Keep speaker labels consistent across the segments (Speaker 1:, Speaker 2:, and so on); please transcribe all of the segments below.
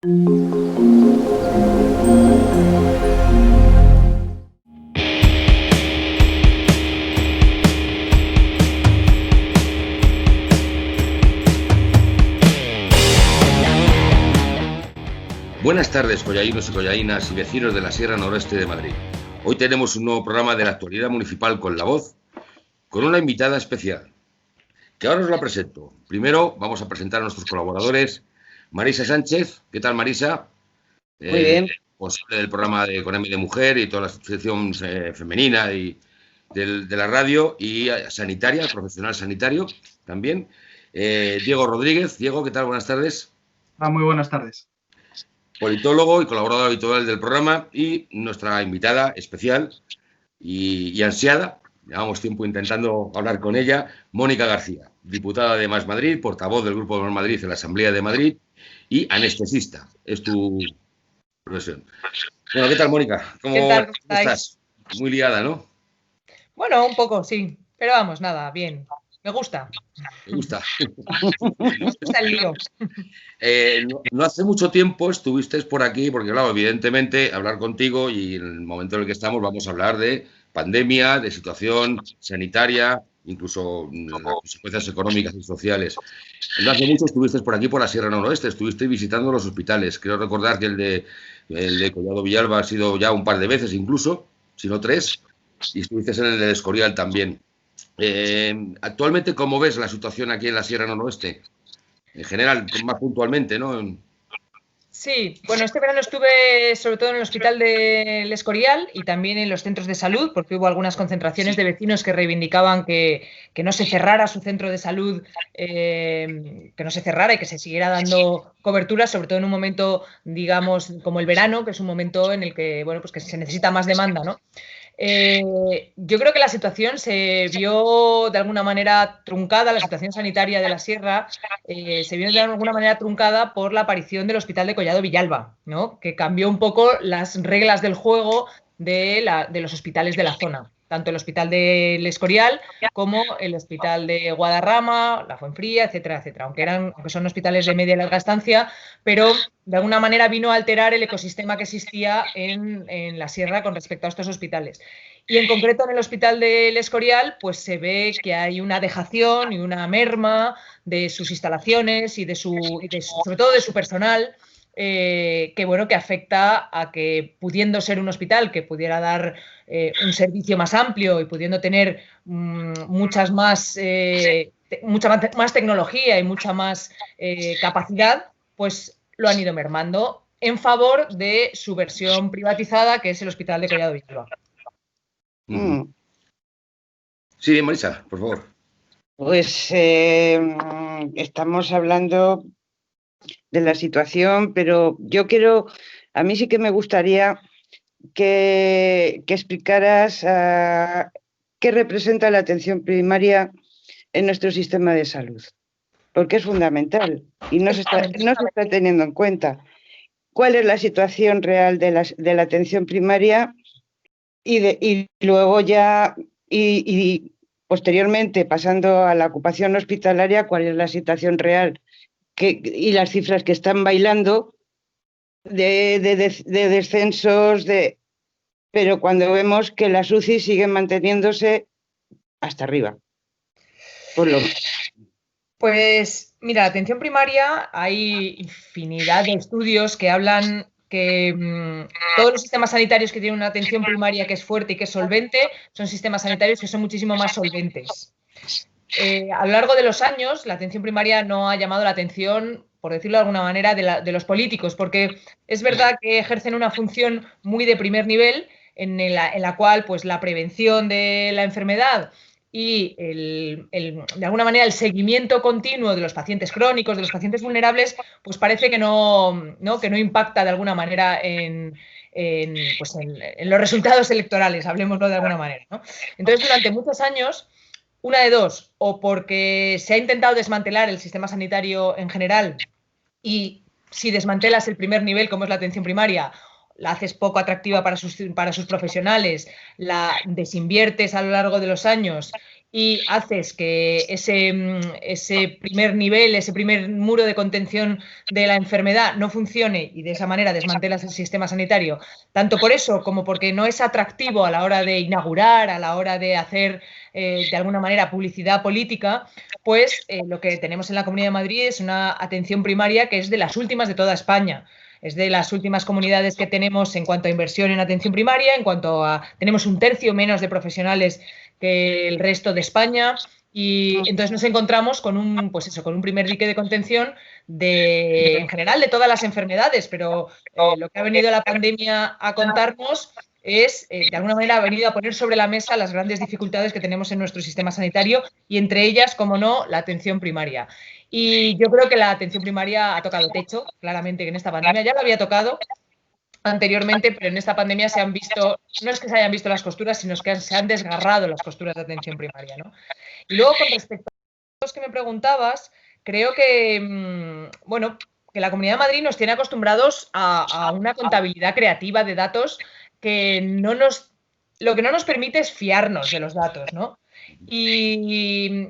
Speaker 1: Buenas tardes, collaínos y collaínas y vecinos de la Sierra Noroeste de Madrid. Hoy tenemos un nuevo programa de la actualidad municipal con La Voz, con una invitada especial, que ahora os la presento. Primero vamos a presentar a nuestros colaboradores. Marisa Sánchez, ¿qué tal, Marisa?
Speaker 2: Muy bien.
Speaker 1: Responsable del programa de Economía de Mujer y toda la asociación femenina y de la radio, y sanitaria, profesional sanitario también. Diego Rodríguez. Diego, ¿qué tal? Buenas tardes.
Speaker 3: Muy buenas tardes.
Speaker 1: Politólogo y colaborador habitual del programa, y nuestra invitada especial y ansiada, llevamos tiempo intentando hablar con ella, Mónica García, diputada de Más Madrid, portavoz del Grupo de Más Madrid en la Asamblea de Madrid y anestesista. Es tu profesión. Bueno, ¿qué tal, Mónica? ¿Cómo estás? Muy liada, ¿no?
Speaker 4: Bueno, un poco, sí. Pero vamos, nada, bien. Me gusta.
Speaker 1: Me gusta.
Speaker 4: Me gusta el lío.
Speaker 1: No hace mucho tiempo estuviste por aquí, porque claro, evidentemente hablar contigo, y en el momento en el que estamos vamos a hablar de pandemia, de situación sanitaria, incluso las consecuencias económicas y sociales. No hace mucho estuviste por aquí, por la Sierra Noroeste, estuviste visitando los hospitales. Creo recordar que el de Collado Villalba ha sido ya un par de veces incluso, si no 3, y estuviste en el de Escorial también. Actualmente, ¿cómo ves la situación aquí en la Sierra Noroeste? En general, más puntualmente, ¿no?
Speaker 4: Sí, bueno, este verano estuve sobre todo en el hospital del Escorial y también en los centros de salud, porque hubo algunas concentraciones de vecinos que reivindicaban que no se cerrara su centro de salud, que no se cerrara y que se siguiera dando cobertura, sobre todo en un momento, digamos, como el verano, que es un momento en el que, bueno, pues que se necesita más demanda, ¿no? Yo creo que la situación se vio de alguna manera truncada, la situación sanitaria de la Sierra se vio de alguna manera truncada por la aparición del hospital de Collado Villalba, ¿no? Que cambió un poco las reglas del juego de los hospitales de la zona. Tanto el hospital del Escorial como el hospital de Guadarrama, la Fuenfría, etcétera, etcétera. Aunque son hospitales de media y larga estancia, pero de alguna manera vino a alterar el ecosistema que existía en la Sierra con respecto a estos hospitales. Y en concreto en el hospital del Escorial, pues se ve que hay una dejación y una merma de sus instalaciones y sobre todo de su personal, que afecta a que, pudiendo ser un hospital que pudiera dar un servicio más amplio y pudiendo tener mucha más tecnología y mucha más capacidad, pues lo han ido mermando en favor de su versión privatizada, que es el hospital de Collado Villalba.
Speaker 1: Sí, Marisa, por favor.
Speaker 2: Pues estamos hablando de la situación, pero a mí sí que me gustaría que explicaras qué representa la atención primaria en nuestro sistema de salud, porque es fundamental y no se está teniendo en cuenta. ¿Cuál es la situación real de la atención primaria? Y luego ya, y posteriormente, pasando a la ocupación hospitalaria, ¿cuál es la situación real? Y las cifras que están bailando de descensos, pero cuando vemos que las UCI siguen manteniéndose hasta arriba.
Speaker 4: Pues mira, la atención primaria, hay infinidad de estudios que hablan que todos los sistemas sanitarios que tienen una atención primaria que es fuerte y que es solvente son sistemas sanitarios que son muchísimo más solventes. A lo largo de los años, la atención primaria no ha llamado la atención, por decirlo de alguna manera, de los políticos, porque es verdad que ejercen una función muy de primer nivel en la cual pues, la prevención de la enfermedad y de alguna manera el seguimiento continuo de los pacientes crónicos, de los pacientes vulnerables, pues parece que no impacta de alguna manera en los resultados electorales, hablemoslo de alguna manera, ¿no? Entonces, durante muchos años, una de dos, o porque se ha intentado desmantelar el sistema sanitario en general y si desmantelas el primer nivel, como es la atención primaria, la haces poco atractiva para sus profesionales, la desinviertes a lo largo de los años y haces que ese primer nivel, ese primer muro de contención de la enfermedad no funcione y de esa manera desmantelas el sistema sanitario, tanto por eso como porque no es atractivo a la hora de inaugurar, a la hora de hacer de alguna manera publicidad política, pues lo que tenemos en la Comunidad de Madrid es una atención primaria que es de las últimas de toda España. Es de las últimas comunidades que tenemos en cuanto a inversión en atención primaria, en cuanto a... Tenemos 1/3 menos de profesionales que el resto de España y entonces nos encontramos con un, pues eso, con un primer dique de contención en general de todas las enfermedades, pero lo que ha venido la pandemia a contarnos es, de alguna manera, ha venido a poner sobre la mesa las grandes dificultades que tenemos en nuestro sistema sanitario y entre ellas, como no, la atención primaria. Y yo creo que la atención primaria ha tocado techo, claramente, que en esta pandemia ya lo había tocado anteriormente, pero en esta pandemia se han visto, no es que se hayan visto las costuras, sino que se han desgarrado las costuras de atención primaria, ¿no? Y luego, con respecto a los que me preguntabas, creo que, bueno, que la Comunidad de Madrid nos tiene acostumbrados a una contabilidad creativa de datos que lo que no nos permite es fiarnos de los datos, ¿no? Y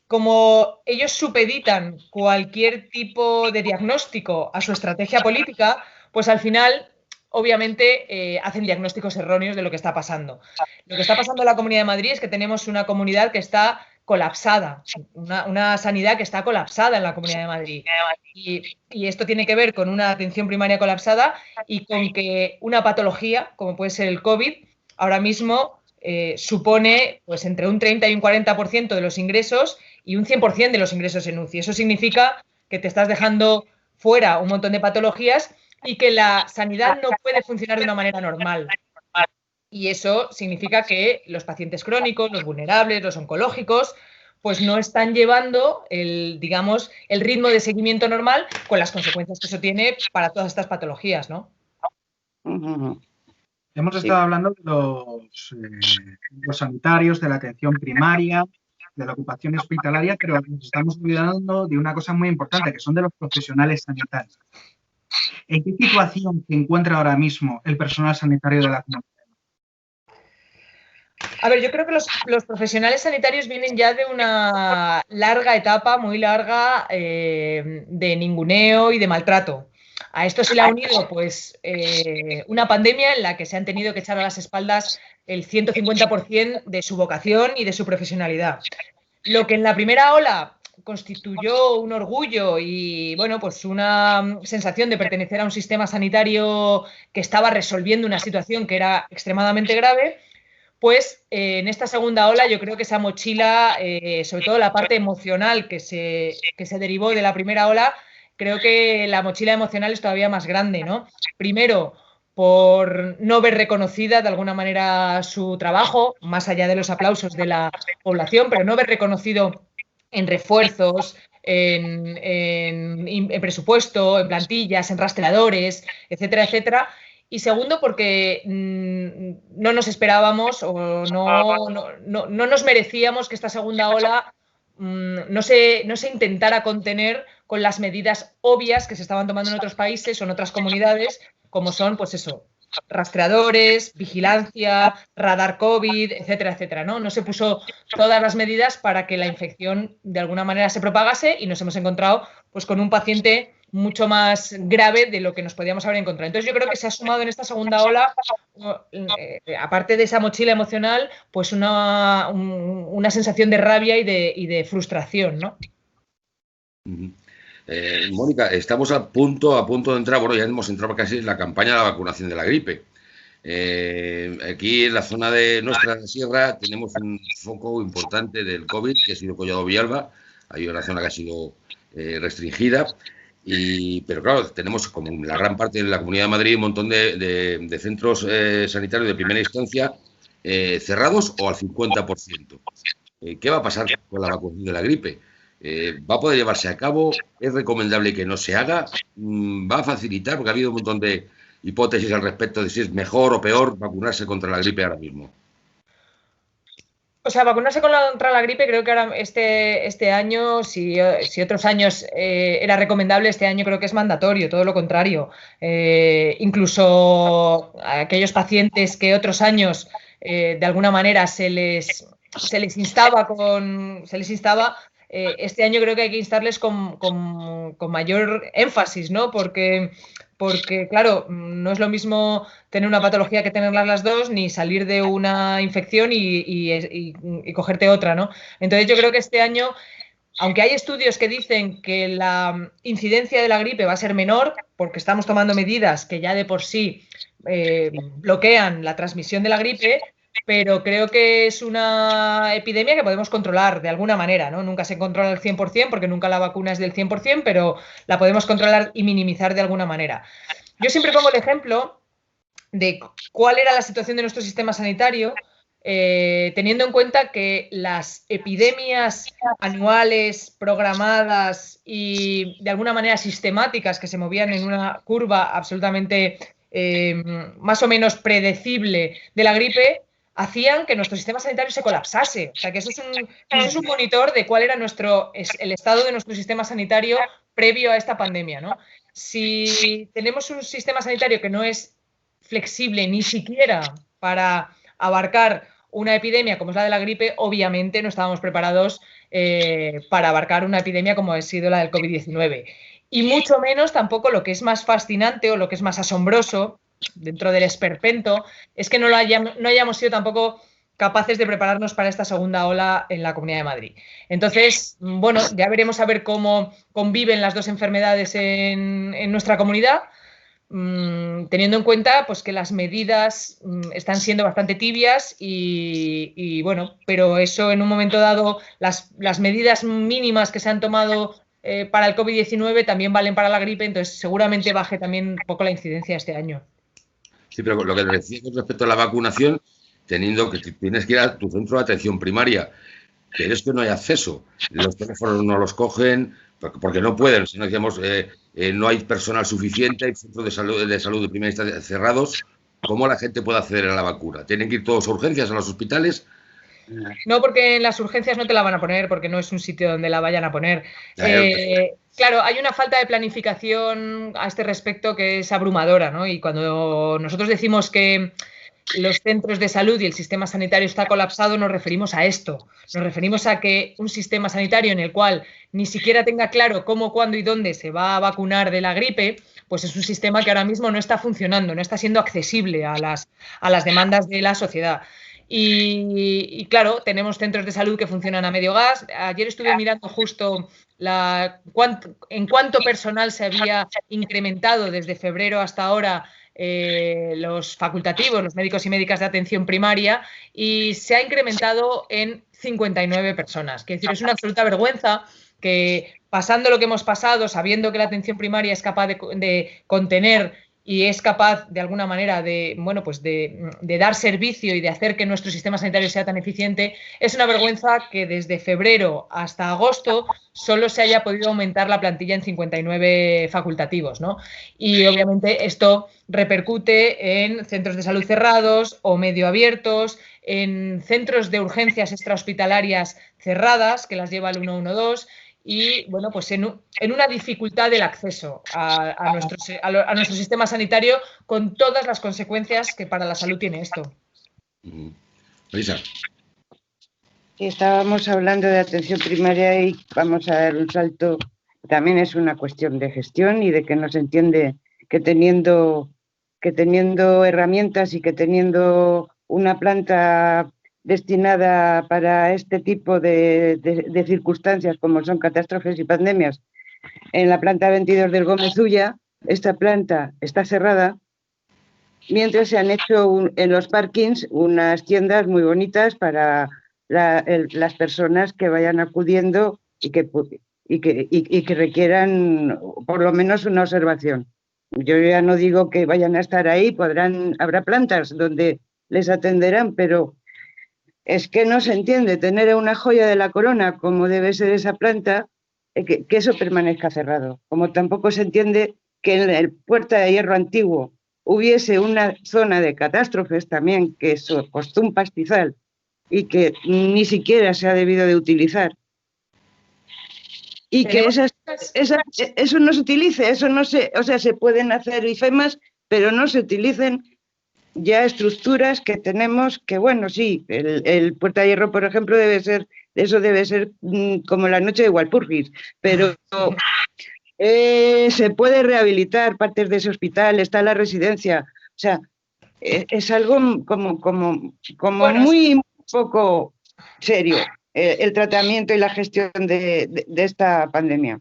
Speaker 4: como ellos supeditan cualquier tipo de diagnóstico a su estrategia política, pues al final, obviamente, hacen diagnósticos erróneos de lo que está pasando. Lo que está pasando en la Comunidad de Madrid es que tenemos una comunidad que está colapsada, una sanidad que está colapsada en la Comunidad de Madrid. Y esto tiene que ver con una atención primaria colapsada y con que una patología, como puede ser el COVID, ahora mismo supone pues entre un 30 y un 40% de los ingresos y un 100% de los ingresos en UCI. Eso significa que te estás dejando fuera un montón de patologías y que la sanidad no puede funcionar de una manera normal. Y eso significa que los pacientes crónicos, los vulnerables, los oncológicos, pues no están llevando el ritmo de seguimiento normal con las consecuencias que eso tiene para todas estas patologías, ¿no?
Speaker 3: Hemos estado hablando de los sanitarios, de la atención primaria, de la ocupación hospitalaria, pero nos estamos olvidando de una cosa muy importante, que son de los profesionales sanitarios. ¿En qué situación se encuentra ahora mismo el personal sanitario de la comunidad?
Speaker 4: A ver, yo creo que los profesionales sanitarios vienen ya de una larga etapa, muy larga, de ninguneo y de maltrato. A esto se le ha unido pues, una pandemia en la que se han tenido que echar a las espaldas el 150% de su vocación y de su profesionalidad. Lo que en la primera ola constituyó un orgullo y bueno, pues una sensación de pertenecer a un sistema sanitario que estaba resolviendo una situación que era extremadamente grave, pues en esta segunda ola yo creo que esa mochila, sobre todo la parte emocional que se derivó de la primera ola, creo que la mochila emocional es todavía más grande, ¿no? Primero, por no ver reconocida de alguna manera su trabajo, más allá de los aplausos de la población, pero no ver reconocido en refuerzos, en presupuesto, en plantillas, en rastreadores, etcétera, etcétera. Y segundo, porque no nos esperábamos o no nos merecíamos que esta segunda ola no se intentara contener con las medidas obvias que se estaban tomando en otros países o en otras comunidades, como son, pues eso, rastreadores, vigilancia, radar COVID, etcétera, etcétera, ¿no? No se puso todas las medidas para que la infección de alguna manera se propagase y nos hemos encontrado pues con un paciente mucho más grave de lo que nos podíamos haber encontrado. Entonces yo creo que se ha sumado en esta segunda ola, aparte de esa mochila emocional, pues una sensación de rabia y de frustración, ¿no?
Speaker 1: Mónica, estamos a punto de entrar, bueno, ya hemos entrado casi en la campaña de la vacunación de la gripe. Aquí en la zona de nuestra sierra tenemos un foco importante del COVID, que ha sido Collado Villalba. Hay una zona que ha sido restringida. Pero claro, tenemos como en la gran parte de la Comunidad de Madrid un montón de centros sanitarios de primera instancia cerrados o al 50%. ¿Qué va a pasar con la vacunación de la gripe? ¿Va a poder llevarse a cabo? ¿Es recomendable que no se haga? ¿Va a facilitar? Porque ha habido un montón de hipótesis al respecto de si es mejor o peor vacunarse contra la gripe ahora mismo.
Speaker 4: O sea, vacunarse contra la gripe creo que ahora este año, si otros años era recomendable, este año creo que es mandatorio, todo lo contrario. Incluso a aquellos pacientes que otros años de alguna manera se les se les instaba este año creo que hay que instarles con mayor énfasis, ¿no? Porque, claro, no es lo mismo tener una patología que tenerlas las dos, ni salir de una infección y cogerte otra, ¿no? Entonces yo creo que este año, aunque hay estudios que dicen que la incidencia de la gripe va a ser menor, porque estamos tomando medidas que ya de por sí bloquean la transmisión de la gripe, pero creo que es una epidemia que podemos controlar de alguna manera, ¿no? Nunca se controla al 100% porque nunca la vacuna es del 100%, pero la podemos controlar y minimizar de alguna manera. Yo siempre pongo el ejemplo de cuál era la situación de nuestro sistema sanitario, teniendo en cuenta que las epidemias anuales, programadas y de alguna manera sistemáticas que se movían en una curva absolutamente más o menos predecible de la gripe, hacían que nuestro sistema sanitario se colapsase. O sea, que eso es un monitor de cuál era el estado de nuestro sistema sanitario previo a esta pandemia, ¿no? Si tenemos un sistema sanitario que no es flexible ni siquiera para abarcar una epidemia como es la de la gripe, obviamente no estábamos preparados para abarcar una epidemia como ha sido la del COVID-19. Y mucho menos tampoco lo que es más fascinante o lo que es más asombroso dentro del esperpento es que no hayamos sido tampoco capaces de prepararnos para esta segunda ola en la Comunidad de Madrid. Entonces, bueno, ya veremos a ver cómo conviven las dos enfermedades en nuestra comunidad, teniendo en cuenta pues, que las medidas están siendo bastante tibias y bueno, pero eso en un momento dado, las medidas mínimas que se han tomado para el COVID-19 también valen para la gripe, entonces seguramente baje también un poco la incidencia este año.
Speaker 1: Sí, pero lo que decía con respecto a la vacunación, teniendo que tienes que ir a tu centro de atención primaria, pero es que no hay acceso. Los teléfonos no los cogen porque no pueden. Si no decíamos, no hay personal suficiente, hay centros de salud de primera instancia cerrados. ¿Cómo la gente puede acceder a la vacuna? ¿Tienen que ir todos a urgencias a los hospitales?
Speaker 4: No, porque en las urgencias no te la van a poner, porque no es un sitio donde la vayan a poner. Claro, hay una falta de planificación a este respecto que es abrumadora, ¿no? Y cuando nosotros decimos que los centros de salud y el sistema sanitario está colapsado, nos referimos a esto. Nos referimos a que un sistema sanitario en el cual ni siquiera tenga claro cómo, cuándo y dónde se va a vacunar de la gripe, pues es un sistema que ahora mismo no está funcionando, no está siendo accesible a las demandas de la sociedad. Y claro, tenemos centros de salud que funcionan a medio gas. Ayer estuve mirando justo en cuánto personal se había incrementado desde febrero hasta ahora los facultativos, los médicos y médicas de atención primaria, y se ha incrementado en 59 personas. Quiero decir, es una absoluta vergüenza que pasando lo que hemos pasado, sabiendo que la atención primaria es capaz de contener y es capaz de alguna manera de dar servicio y de hacer que nuestro sistema sanitario sea tan eficiente, es una vergüenza que desde febrero hasta agosto solo se haya podido aumentar la plantilla en 59 facultativos, ¿no? Y obviamente esto repercute en centros de salud cerrados o medio abiertos, en centros de urgencias extrahospitalarias cerradas, que las lleva el 112, y bueno, pues en una dificultad del acceso a nuestro sistema sanitario, con todas las consecuencias que para la salud tiene esto.
Speaker 1: Elisa.
Speaker 2: Estábamos hablando de atención primaria y vamos a dar un salto. También es una cuestión de gestión y de que no se entiende que teniendo herramientas y que teniendo una planta destinada para este tipo de circunstancias como son catástrofes y pandemias, en la planta 22 del Gómez Ulla, esta planta está cerrada, mientras se han hecho en los parkings unas tiendas muy bonitas para las personas que vayan acudiendo y que requieran por lo menos una observación. Yo ya no digo que vayan a estar ahí, habrá plantas donde les atenderán, pero es que no se entiende tener una joya de la corona como debe ser esa planta, que eso permanezca cerrado. Como tampoco se entiende que en el Puerta de Hierro antiguo hubiese una zona de catástrofes también, que eso costó un pastizal y que ni siquiera se ha debido de utilizar. Y que eso no se utilice, eso no se, o sea, se pueden hacer IFEMAS, pero no se utilicen ya estructuras que tenemos que, bueno, sí, el Puerta de Hierro, por ejemplo, debe ser como la noche de Walpurgis, pero se puede rehabilitar partes de ese hospital, está la residencia, o sea, es algo como bueno, muy poco serio el tratamiento y la gestión de esta pandemia.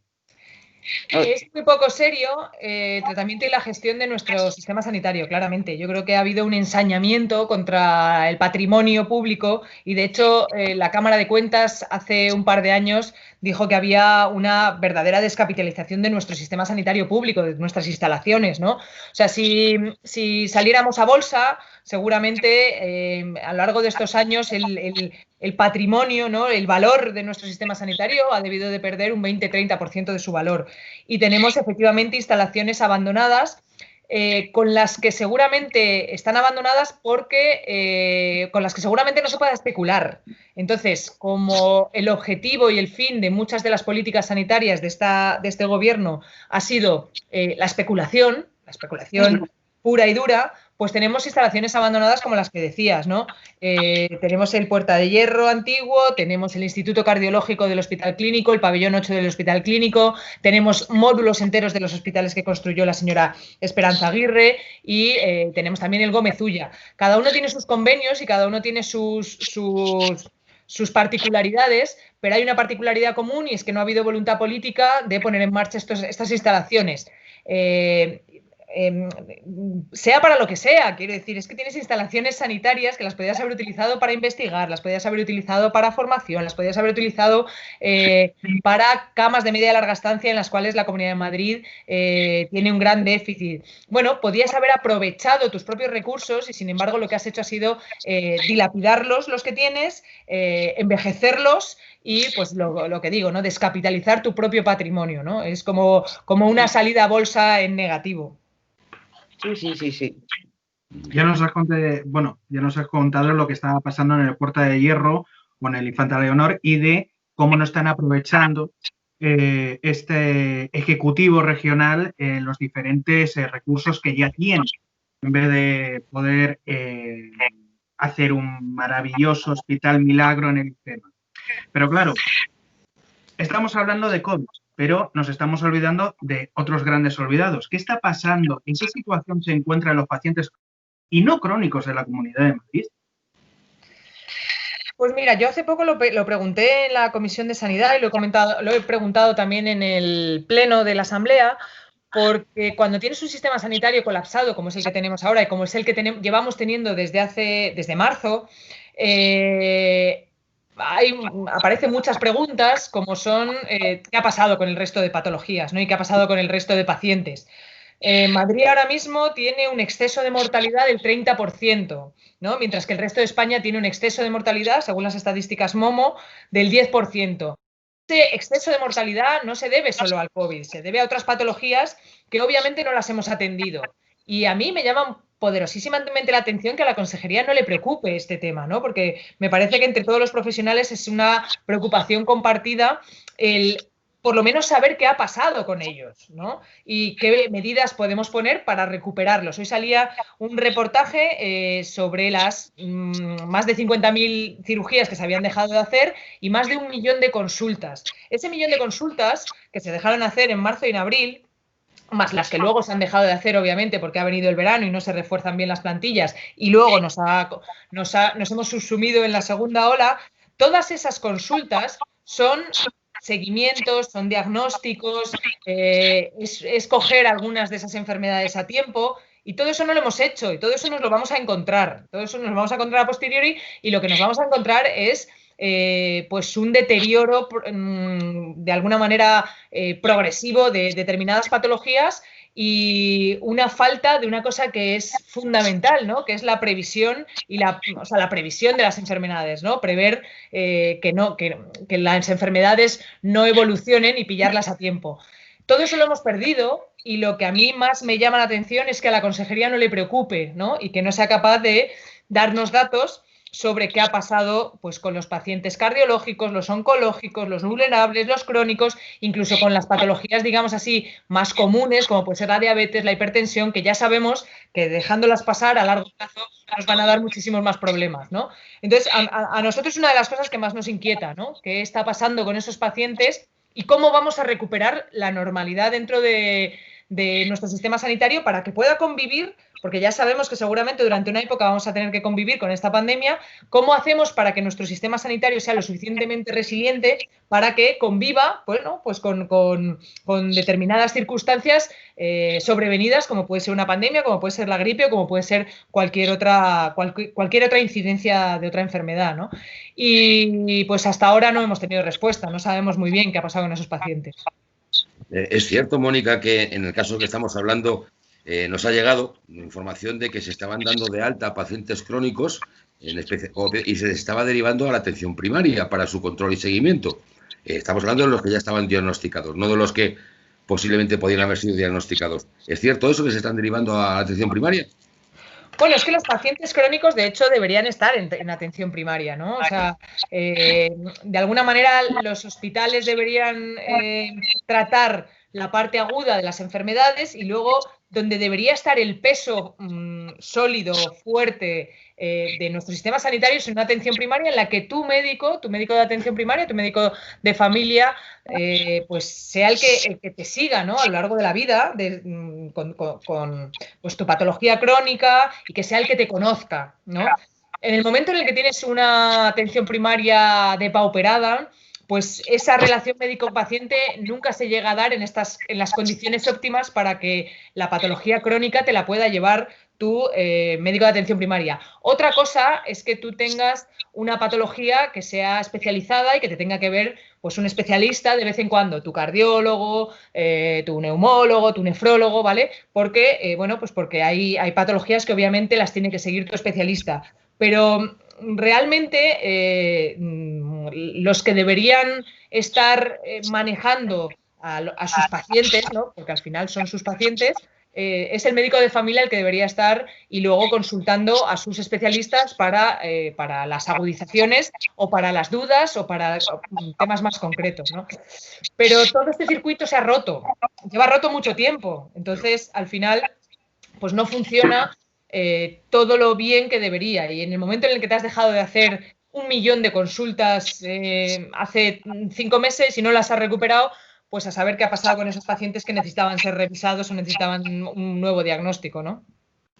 Speaker 4: Es muy poco serio el tratamiento y la gestión de nuestro sistema sanitario, claramente. Yo creo que ha habido un ensañamiento contra el patrimonio público y, de hecho, la Cámara de Cuentas hace un par de años dijo que había una verdadera descapitalización de nuestro sistema sanitario público, de nuestras instalaciones, ¿no? O sea, si saliéramos a bolsa, seguramente a lo largo de estos años el patrimonio, ¿no?, el valor de nuestro sistema sanitario ha debido de perder un 20-30% de su valor. Y tenemos efectivamente instalaciones abandonadas con las que seguramente están abandonadas porque con las que seguramente no se pueda especular. Entonces, como el objetivo y el fin de muchas de las políticas sanitarias de este gobierno ha sido la especulación pura y dura, pues tenemos instalaciones abandonadas como las que decías, ¿no? Tenemos el Puerta de Hierro antiguo, tenemos el Instituto Cardiológico del Hospital Clínico, el Pabellón 8 del Hospital Clínico, tenemos módulos enteros de los hospitales que construyó la señora Esperanza Aguirre y tenemos también el Gómez Ulla. Cada uno tiene sus convenios y cada uno tiene sus particularidades, pero hay una particularidad común y es que no ha habido voluntad política de poner en marcha estas instalaciones. Sea para lo que sea, quiero decir, es que tienes instalaciones sanitarias que las podías haber utilizado para investigar, las podías haber utilizado para formación, las podías haber utilizado para camas de media y larga estancia en las cuales la Comunidad de Madrid tiene un gran déficit. Bueno, podías haber aprovechado tus propios recursos y, sin embargo, lo que has hecho ha sido dilapidarlos, los que tienes, envejecerlos y, pues, lo que digo, ¿no?, descapitalizar tu propio patrimonio, ¿no? Es como una salida a bolsa en negativo.
Speaker 2: Sí.
Speaker 3: Ya nos has contado lo que estaba pasando en el Puerta de Hierro con el Infanta Leonor y de cómo no están aprovechando este ejecutivo regional los diferentes recursos que ya tienen, en vez de poder hacer un maravilloso hospital milagro en el tema. Pero claro, estamos hablando de COVID, pero nos estamos olvidando de otros grandes olvidados. ¿Qué está pasando? ¿En qué situación se encuentran los pacientes y no crónicos de la Comunidad de Madrid?
Speaker 4: Pues mira, yo hace poco lo pregunté en la Comisión de Sanidad y lo he preguntado también en el Pleno de la Asamblea, porque cuando tienes un sistema sanitario colapsado, como es el que tenemos ahora y como es el que llevamos teniendo desde marzo, aparecen muchas preguntas como son ¿qué ha pasado con el resto de patologías, ¿no?, y qué ha pasado con el resto de pacientes? Madrid ahora mismo tiene un exceso de mortalidad del 30%, ¿no?, mientras que el resto de España tiene un exceso de mortalidad, según las estadísticas MOMO, del 10%. Este exceso de mortalidad no se debe solo al COVID, se debe a otras patologías que obviamente no las hemos atendido. Y a mí me llaman poderosísimamente la atención que a la consejería no le preocupe este tema, ¿no?, porque me parece que entre todos los profesionales es una preocupación compartida el por lo menos saber qué ha pasado con ellos, ¿no?, y qué medidas podemos poner para recuperarlos. Hoy salía un reportaje sobre las más de 50.000 cirugías que se habían dejado de hacer y más de 1 millón de consultas. Ese millón de consultas que se dejaron hacer en marzo y en abril, más las que luego se han dejado de hacer, obviamente, porque ha venido el verano y no se refuerzan bien las plantillas y luego nos hemos subsumido en la segunda ola, todas esas consultas son seguimientos, son diagnósticos, es coger algunas de esas enfermedades a tiempo, y todo eso no lo hemos hecho y todo eso nos lo vamos a encontrar, todo eso nos lo vamos a encontrar a posteriori, y lo que nos vamos a encontrar es pues un deterioro de alguna manera progresivo de determinadas patologías y una falta de una cosa que es fundamental, ¿no?, que es la previsión y la previsión de las enfermedades, ¿no?, prever que las enfermedades no evolucionen y pillarlas a tiempo. Todo eso lo hemos perdido y lo que a mí más me llama la atención es que a la consejería no le preocupe, ¿no?, y que no sea capaz de darnos datos sobre qué ha pasado pues, con los pacientes cardiológicos, los oncológicos, los vulnerables, los crónicos, incluso con las patologías, digamos así, más comunes, como puede ser la diabetes, la hipertensión, que ya sabemos que dejándolas pasar a largo plazo nos van a dar muchísimos más problemas, ¿no? Entonces, a nosotros es una de las cosas que más nos inquieta, ¿no? ¿Qué está pasando con esos pacientes y cómo vamos a recuperar la normalidad dentro de nuestro sistema sanitario para que pueda convivir, porque ya sabemos que seguramente durante una época vamos a tener que convivir con esta pandemia? ¿Cómo hacemos para que nuestro sistema sanitario sea lo suficientemente resiliente para que conviva, bueno, pues con determinadas circunstancias sobrevenidas, como puede ser una pandemia, como puede ser la gripe o como puede ser cualquier otra incidencia de otra enfermedad, ¿no? Y pues hasta ahora no hemos tenido respuesta, no sabemos muy bien qué ha pasado con esos pacientes.
Speaker 1: Es cierto, Mónica, que en el caso que estamos hablando nos ha llegado información de que se estaban dando de alta a pacientes crónicos y se estaba derivando a la atención primaria para su control y seguimiento. Estamos hablando de los que ya estaban diagnosticados, no de los que posiblemente podían haber sido diagnosticados. ¿Es cierto eso, que se están derivando a la atención primaria?
Speaker 4: Bueno, es que los pacientes crónicos, de hecho, deberían estar en atención primaria, ¿no? O sea, de alguna manera los hospitales deberían tratar la parte aguda de las enfermedades y luego donde debería estar el peso sólido, fuerte de nuestro sistema sanitario es en una atención primaria en la que tu médico de atención primaria, tu médico de familia, pues sea el que te siga, ¿no? A lo largo de la vida con pues, tu patología crónica y que sea el que te conozca, ¿no? En el momento en el que tienes una atención primaria depauperada, pues esa relación médico-paciente nunca se llega a dar en las condiciones óptimas para que la patología crónica te la pueda llevar tu médico de atención primaria. Otra cosa es que tú tengas una patología que sea especializada y que te tenga que ver pues un especialista de vez en cuando, tu cardiólogo, tu neumólogo, tu nefrólogo, ¿vale? Porque, bueno, pues porque hay patologías que obviamente las tiene que seguir tu especialista. Pero realmente los que deberían estar manejando a sus pacientes, ¿no? Porque al final son sus pacientes, es el médico de familia el que debería estar y luego consultando a sus especialistas para las agudizaciones o para las dudas o para temas más concretos, ¿no? Pero todo este circuito se ha roto, lleva roto mucho tiempo, entonces al final pues no funciona todo lo bien que debería, y en el momento en el que te has dejado de hacer 1 millón de consultas hace 5 meses y no las has recuperado, pues a saber qué ha pasado con esos pacientes que necesitaban ser revisados o necesitaban un nuevo diagnóstico, ¿no?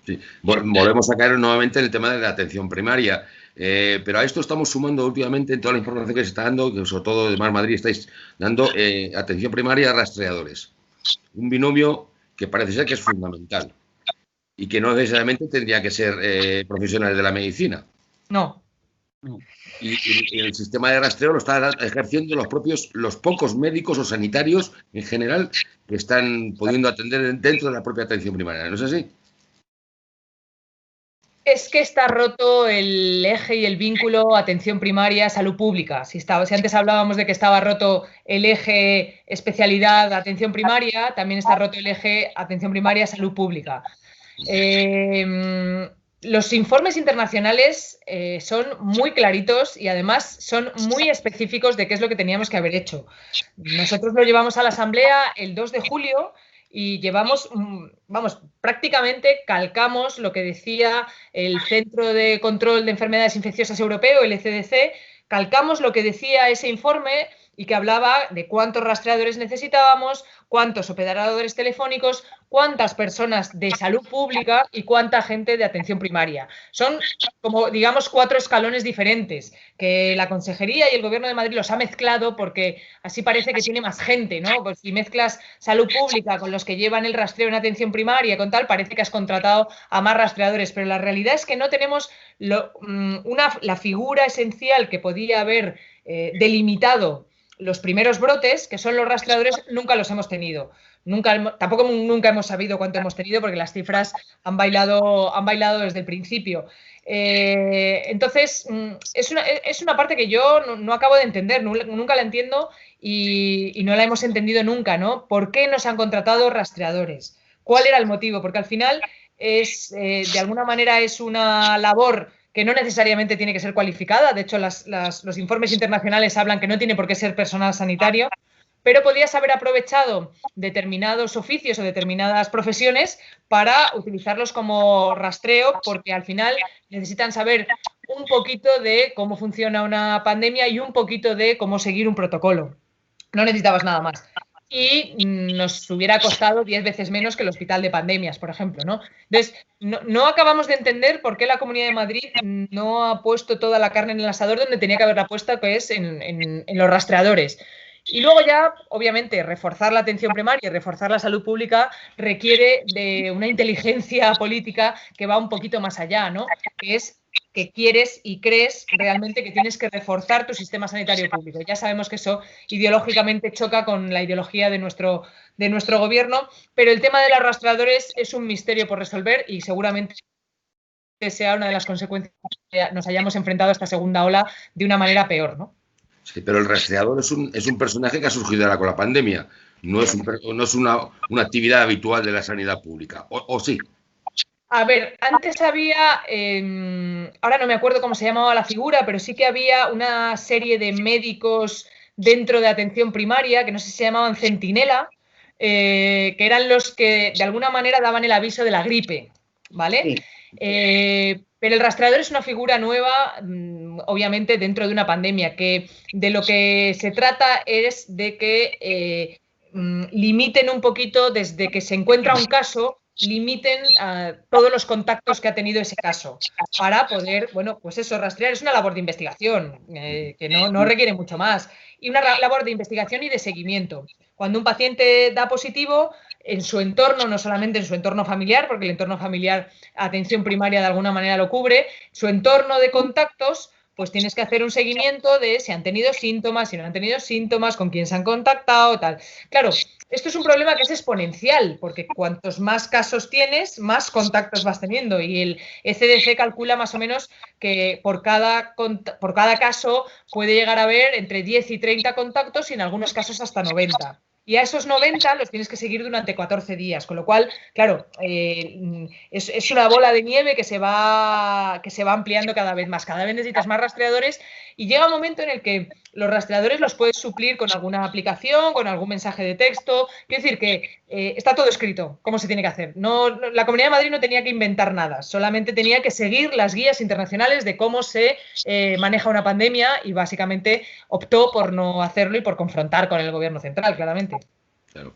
Speaker 1: Sí. Volvemos a caer nuevamente en el tema de la atención primaria, pero a esto estamos sumando últimamente en toda la información que se está dando, que sobre todo de Mar Madrid estáis dando atención primaria a rastreadores. Un binomio que parece ser que es fundamental y que no necesariamente tendría que ser profesionales de la medicina.
Speaker 4: No.
Speaker 1: Y el sistema de rastreo lo están ejerciendo los pocos médicos o sanitarios en general que están pudiendo atender dentro de la propia atención primaria, ¿no es así?
Speaker 4: Es que está roto el eje y el vínculo atención primaria, salud pública. Si antes hablábamos de que estaba roto el eje especialidad atención primaria, también está roto el eje atención primaria, salud pública. Los informes internacionales son muy claritos y además son muy específicos de qué es lo que teníamos que haber hecho. Nosotros lo llevamos a la Asamblea el 2 de julio y llevamos, prácticamente calcamos lo que decía el Centro de Control de Enfermedades Infecciosas Europeo, el ECDC, calcamos lo que decía ese informe y que hablaba de cuántos rastreadores necesitábamos, cuántos operadores telefónicos, cuántas personas de salud pública y cuánta gente de atención primaria. Son como, digamos, 4 escalones diferentes que la Consejería y el Gobierno de Madrid los ha mezclado porque así parece que tiene más gente, ¿no? Pues si mezclas salud pública con los que llevan el rastreo en atención primaria con tal, parece que has contratado a más rastreadores, pero la realidad es que no tenemos la figura esencial que podía haber delimitado los primeros brotes, que son los rastreadores, nunca los hemos tenido. Tampoco nunca hemos sabido cuánto hemos tenido porque las cifras han bailado desde el principio. Entonces, es una parte que yo no acabo de entender, nunca la entiendo y no la hemos entendido nunca, ¿no? ¿Por qué nos han contratado rastreadores? ¿Cuál era el motivo? Porque al final de alguna manera es una labor que no necesariamente tiene que ser cualificada. De hecho, los informes internacionales hablan que no tiene por qué ser personal sanitario, pero podrías haber aprovechado determinados oficios o determinadas profesiones para utilizarlos como rastreo, porque al final necesitan saber un poquito de cómo funciona una pandemia y un poquito de cómo seguir un protocolo. No necesitabas nada más. Y nos hubiera costado 10 veces menos que el hospital de pandemias, por ejemplo, ¿no? Entonces, no acabamos de entender por qué la Comunidad de Madrid no ha puesto toda la carne en el asador donde tenía que haberla puesta, que es en los rastreadores. Y luego ya, obviamente, reforzar la atención primaria y reforzar la salud pública requiere de una inteligencia política que va un poquito más allá, ¿no? Que es que quieres y crees realmente que tienes que reforzar tu sistema sanitario público. Ya sabemos que eso ideológicamente choca con la ideología de nuestro gobierno, pero el tema de los rastreadores es un misterio por resolver y seguramente sea una de las consecuencias que nos hayamos enfrentado a esta segunda ola de una manera peor, ¿no?
Speaker 1: Sí, pero el rastreador es un personaje que ha surgido ahora con la pandemia. No es una actividad habitual de la sanidad pública. ¿O sí?
Speaker 4: A ver, antes había, ahora no me acuerdo cómo se llamaba la figura, pero sí que había una serie de médicos dentro de atención primaria, que no sé si se llamaban centinela, que eran los que de alguna manera daban el aviso de la gripe, ¿vale?
Speaker 2: Sí.
Speaker 4: Pero el rastreador es una figura nueva, obviamente, dentro de una pandemia, que de lo que se trata es de que limiten un poquito, desde que se encuentra un caso, limiten todos los contactos que ha tenido ese caso para poder, bueno, pues eso, rastrear. Es una labor de investigación que no requiere mucho más, y una labor de investigación y de seguimiento. Cuando un paciente da positivo, en su entorno, no solamente en su entorno familiar, porque el entorno familiar, atención primaria de alguna manera lo cubre, su entorno de contactos, pues tienes que hacer un seguimiento de si han tenido síntomas, si no han tenido síntomas, con quién se han contactado, tal. Claro, esto es un problema que es exponencial, porque cuantos más casos tienes, más contactos vas teniendo, y el ECDC calcula más o menos que por cada caso puede llegar a haber entre 10 y 30 contactos y en algunos casos hasta 90. Y a esos 90 los tienes que seguir durante 14 días, con lo cual, claro, es una bola de nieve que se va ampliando cada vez más. Cada vez necesitas más rastreadores y llega un momento en el que los rastreadores los puedes suplir con alguna aplicación, con algún mensaje de texto. Quiero decir que está todo escrito, cómo se tiene que hacer. La Comunidad de Madrid no tenía que inventar nada, solamente tenía que seguir las guías internacionales de cómo se maneja una pandemia, y básicamente optó por no hacerlo y por confrontar con el gobierno central, claramente.
Speaker 1: Claro.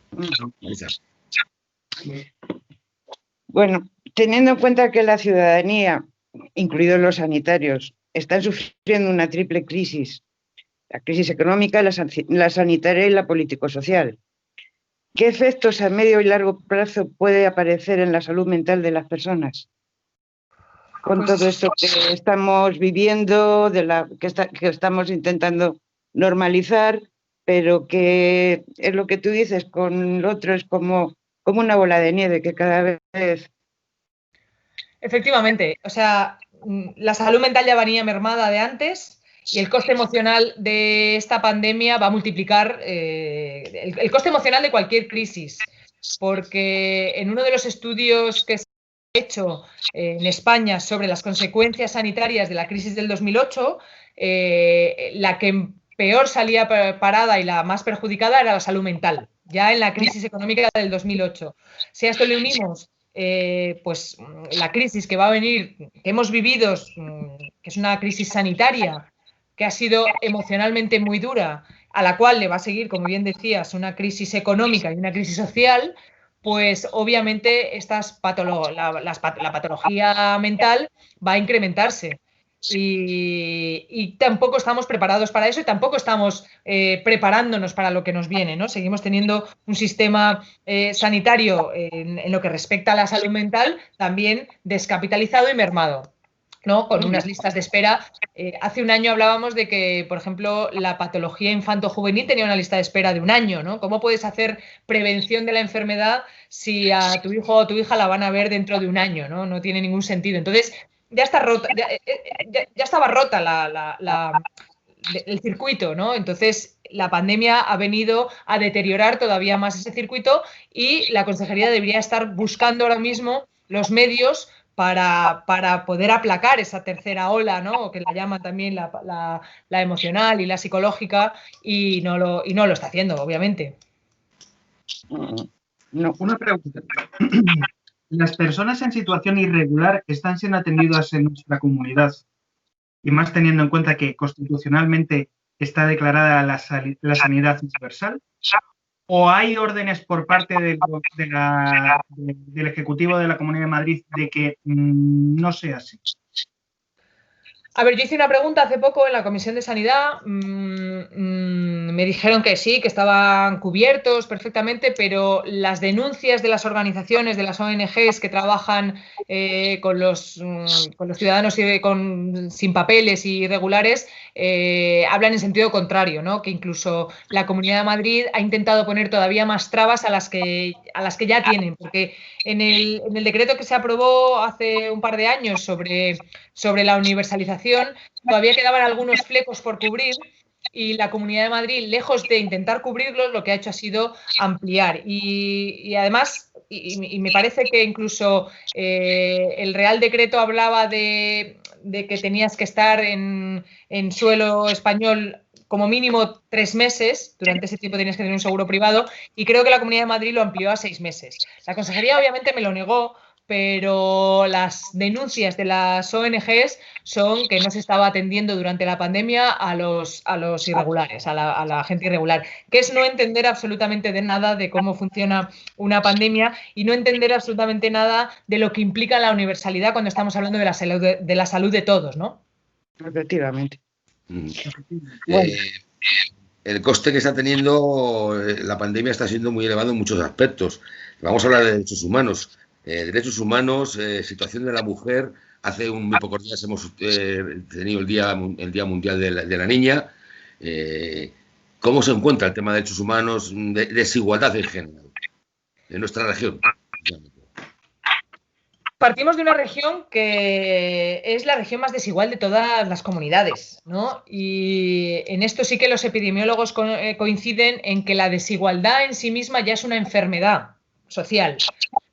Speaker 2: Bueno, teniendo en cuenta que la ciudadanía, incluidos los sanitarios, están sufriendo una triple crisis: la crisis económica, la sanitaria y la político-social, ¿qué efectos a medio y largo plazo puede aparecer en la salud mental de las personas con todo esto que estamos viviendo, que estamos intentando normalizar, pero que es lo que tú dices, con lo otro es como una bola de nieve que cada vez...
Speaker 4: Efectivamente, o sea, la salud mental ya venía mermada de antes, y el coste emocional de esta pandemia va a multiplicar el coste emocional de cualquier crisis, porque en uno de los estudios que se ha hecho en España sobre las consecuencias sanitarias de la crisis del 2008, la que peor salía parada y la más perjudicada era la salud mental, ya en la crisis económica del 2008. Si a esto le unimos pues la crisis que va a venir, que hemos vivido, que es una crisis sanitaria, que ha sido emocionalmente muy dura, a la cual le va a seguir, como bien decías, una crisis económica y una crisis social, pues obviamente la patología mental va a incrementarse. Y tampoco estamos preparados para eso, y tampoco estamos preparándonos para lo que nos viene, ¿no? Seguimos teniendo un sistema sanitario en lo que respecta a la salud mental también descapitalizado y mermado, ¿no? Con unas listas de espera. Hace un año hablábamos de que, por ejemplo, la patología infanto-juvenil tenía una lista de espera de un año, ¿no? ¿Cómo puedes hacer prevención de la enfermedad si a tu hijo o tu hija la van a ver dentro de un año, ¿no? No tiene ningún sentido. Entonces, ya está rota, ya estaba rota el circuito, ¿no? Entonces, la pandemia ha venido a deteriorar todavía más ese circuito, y la Consejería debería estar buscando ahora mismo los medios para poder aplacar esa tercera ola, ¿no? Que la llaman también la emocional y la psicológica, y no lo está haciendo, obviamente.
Speaker 3: No. Una pregunta. ¿Las personas en situación irregular están siendo atendidas en nuestra comunidad? Y más teniendo en cuenta que constitucionalmente está declarada la sanidad universal. ¿O hay órdenes por parte del Ejecutivo de la Comunidad de Madrid de que no sea así?
Speaker 4: A ver, yo hice una pregunta hace poco en la Comisión de Sanidad, me dijeron que sí, que estaban cubiertos perfectamente, pero las denuncias de las organizaciones, de las ONGs que trabajan con los ciudadanos sin papeles y irregulares, hablan en sentido contrario, ¿no? Que incluso la Comunidad de Madrid ha intentado poner todavía más trabas a las que ya tienen, porque en el decreto que se aprobó hace un par de años sobre la universalización, todavía quedaban algunos flecos por cubrir, y la Comunidad de Madrid, lejos de intentar cubrirlos, lo que ha hecho ha sido ampliar. Y además, y me parece que incluso el Real Decreto hablaba de que tenías que estar en suelo español como mínimo 3 meses, durante ese tiempo tenías que tener un seguro privado, y creo que la Comunidad de Madrid lo amplió a 6 meses. La Consejería obviamente me lo negó, pero las denuncias de las ONGs son que no se estaba atendiendo durante la pandemia a los irregulares, a la gente irregular, que es no entender absolutamente de nada de cómo funciona una pandemia y no entender absolutamente nada de lo que implica la universalidad cuando estamos hablando de la salud de todos, ¿no?
Speaker 2: Efectivamente.
Speaker 1: Bueno. El coste que está teniendo la pandemia está siendo muy elevado en muchos aspectos. Vamos a hablar de derechos humanos. Derechos humanos, situación de la mujer. Hace muy pocos días hemos tenido el Día Mundial de la Niña. ¿Cómo se encuentra el tema de derechos humanos, de desigualdad en general en nuestra región?
Speaker 4: Partimos de una región que es la región más desigual de todas las comunidades, ¿no? Y en esto sí que los epidemiólogos coinciden en que la desigualdad en sí misma ya es una enfermedad social.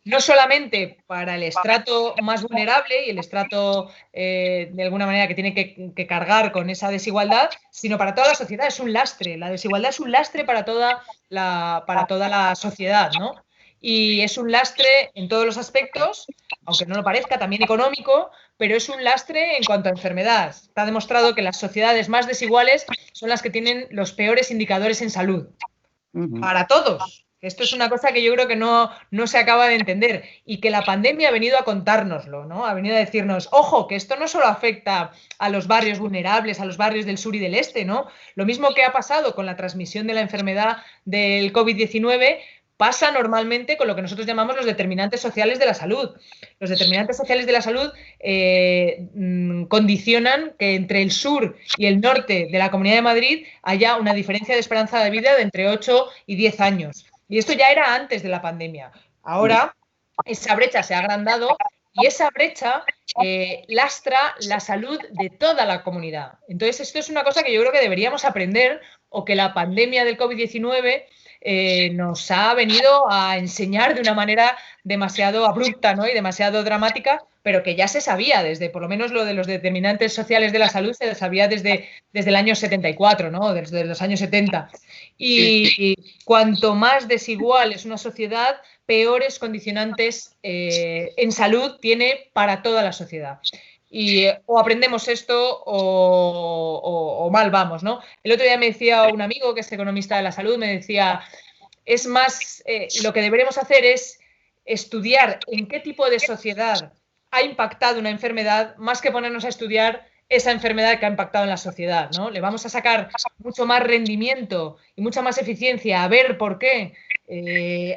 Speaker 4: No solamente para el estrato más vulnerable y el estrato, de alguna manera, que tiene que cargar con esa desigualdad, sino para toda la sociedad. Es un lastre. La desigualdad es un lastre para toda la sociedad, ¿no? Y es un lastre en todos los aspectos, aunque no lo parezca, también económico, pero es un lastre en cuanto a enfermedad. Está demostrado que las sociedades más desiguales son las que tienen los peores indicadores en salud. Para todos. Esto es una cosa que yo creo que no se acaba de entender, y que la pandemia ha venido a contárnoslo, ¿no? Ha venido a decirnos, ojo, que esto no solo afecta a los barrios vulnerables, a los barrios del sur y del este, ¿no? Lo mismo que ha pasado con la transmisión de la enfermedad del COVID-19 pasa normalmente con lo que nosotros llamamos los determinantes sociales de la salud. Los determinantes sociales de la salud condicionan que entre el sur y el norte de la Comunidad de Madrid haya una diferencia de esperanza de vida de entre 8 y 10 años. Y esto ya era antes de la pandemia. Ahora esa brecha se ha agrandado y esa brecha lastra la salud de toda la comunidad. Entonces, esto es una cosa que yo creo que deberíamos aprender, o que la pandemia del COVID-19 nos ha venido a enseñar de una manera demasiado abrupta, ¿no? Y demasiado dramática, pero que ya se sabía desde, por lo menos lo de los determinantes sociales de la salud, se sabía desde el año 74, ¿no? Desde los años 70. Y cuanto más desigual es una sociedad, peores condicionantes en salud tiene para toda la sociedad. Y o aprendemos esto o mal vamos, ¿no? El otro día me decía un amigo que es economista de la salud, me decía, es más, lo que deberemos hacer es estudiar en qué tipo de sociedad ha impactado una enfermedad, más que ponernos a estudiar esa enfermedad que ha impactado en la sociedad, ¿no? Le vamos a sacar mucho más rendimiento y mucha más eficiencia a ver por qué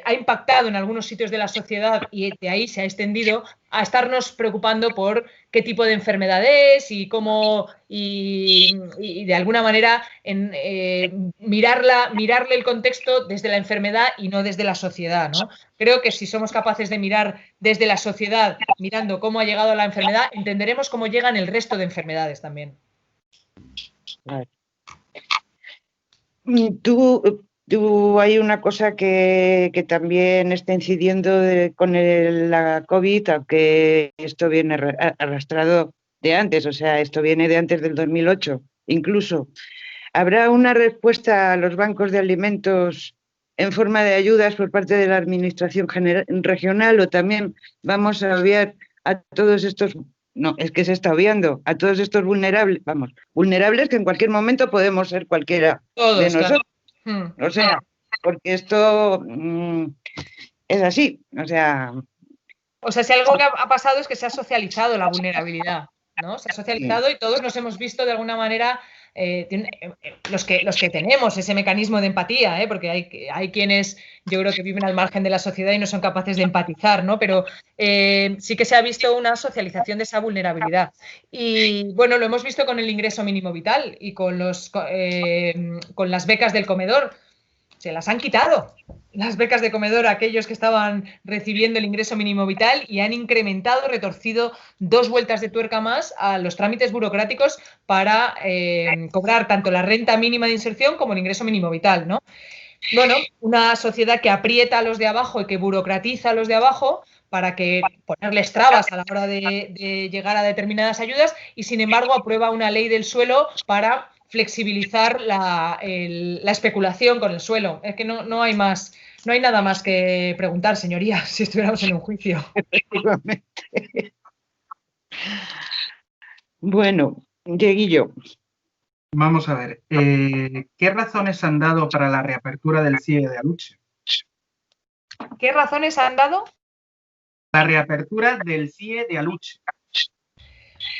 Speaker 4: ha impactado en algunos sitios de la sociedad y de ahí se ha extendido, a estarnos preocupando por qué tipo de enfermedad es y cómo, y de alguna manera mirarle el contexto desde la enfermedad y no desde la sociedad, ¿no? Creo que si somos capaces de mirar desde la sociedad, mirando cómo ha llegado la enfermedad, entenderemos cómo llegan el resto de enfermedades también.
Speaker 2: Tú hay una cosa que también está incidiendo con la COVID, aunque esto viene arrastrado de antes, o sea, esto viene de antes del 2008, incluso. ¿Habrá una respuesta a los bancos de alimentos en forma de ayudas por parte de la Administración regional, o también vamos a obviar a todos estos, no, es que se está obviando, a todos estos vulnerables que en cualquier momento podemos ser cualquiera
Speaker 4: Todos,
Speaker 2: de nosotros?
Speaker 4: Claro.
Speaker 2: O sea, porque esto es así,
Speaker 4: O sea, si algo que ha pasado es que se ha socializado la vulnerabilidad, ¿no? Se ha socializado y todos nos hemos visto de alguna manera, los que tenemos ese mecanismo de empatía, porque hay quienes yo creo que viven al margen de la sociedad y no son capaces de empatizar, ¿no? Pero sí que se ha visto una socialización de esa vulnerabilidad. Y bueno, lo hemos visto con el ingreso mínimo vital y con las becas del comedor. Se las han quitado las becas de comedor a aquellos que estaban recibiendo el ingreso mínimo vital y han incrementado, retorcido 2 vueltas de tuerca más a los trámites burocráticos para cobrar tanto la renta mínima de inserción como el ingreso mínimo vital, ¿no? Bueno, una sociedad que aprieta a los de abajo y que burocratiza a los de abajo para que ponerles trabas a la hora de llegar a determinadas ayudas y, sin embargo, aprueba una ley del suelo para flexibilizar la especulación con el suelo. Es que no hay más, no hay nada más que preguntar, señorías, si estuviéramos en un juicio.
Speaker 2: Efectivamente. Bueno, Dieguillo.
Speaker 3: Vamos a ver, ¿qué razones han dado para la reapertura del CIE de Aluche?
Speaker 4: ¿Qué razones han dado?
Speaker 3: La reapertura del CIE de Aluche.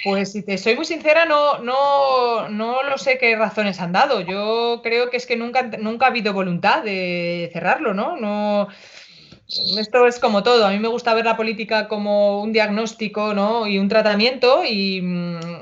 Speaker 4: Pues si te soy muy sincera, no lo sé qué razones han dado. Yo creo que es que nunca ha habido voluntad de cerrarlo, ¿no? Esto es como todo. A mí me gusta ver la política como un diagnóstico, ¿no? Y un tratamiento y,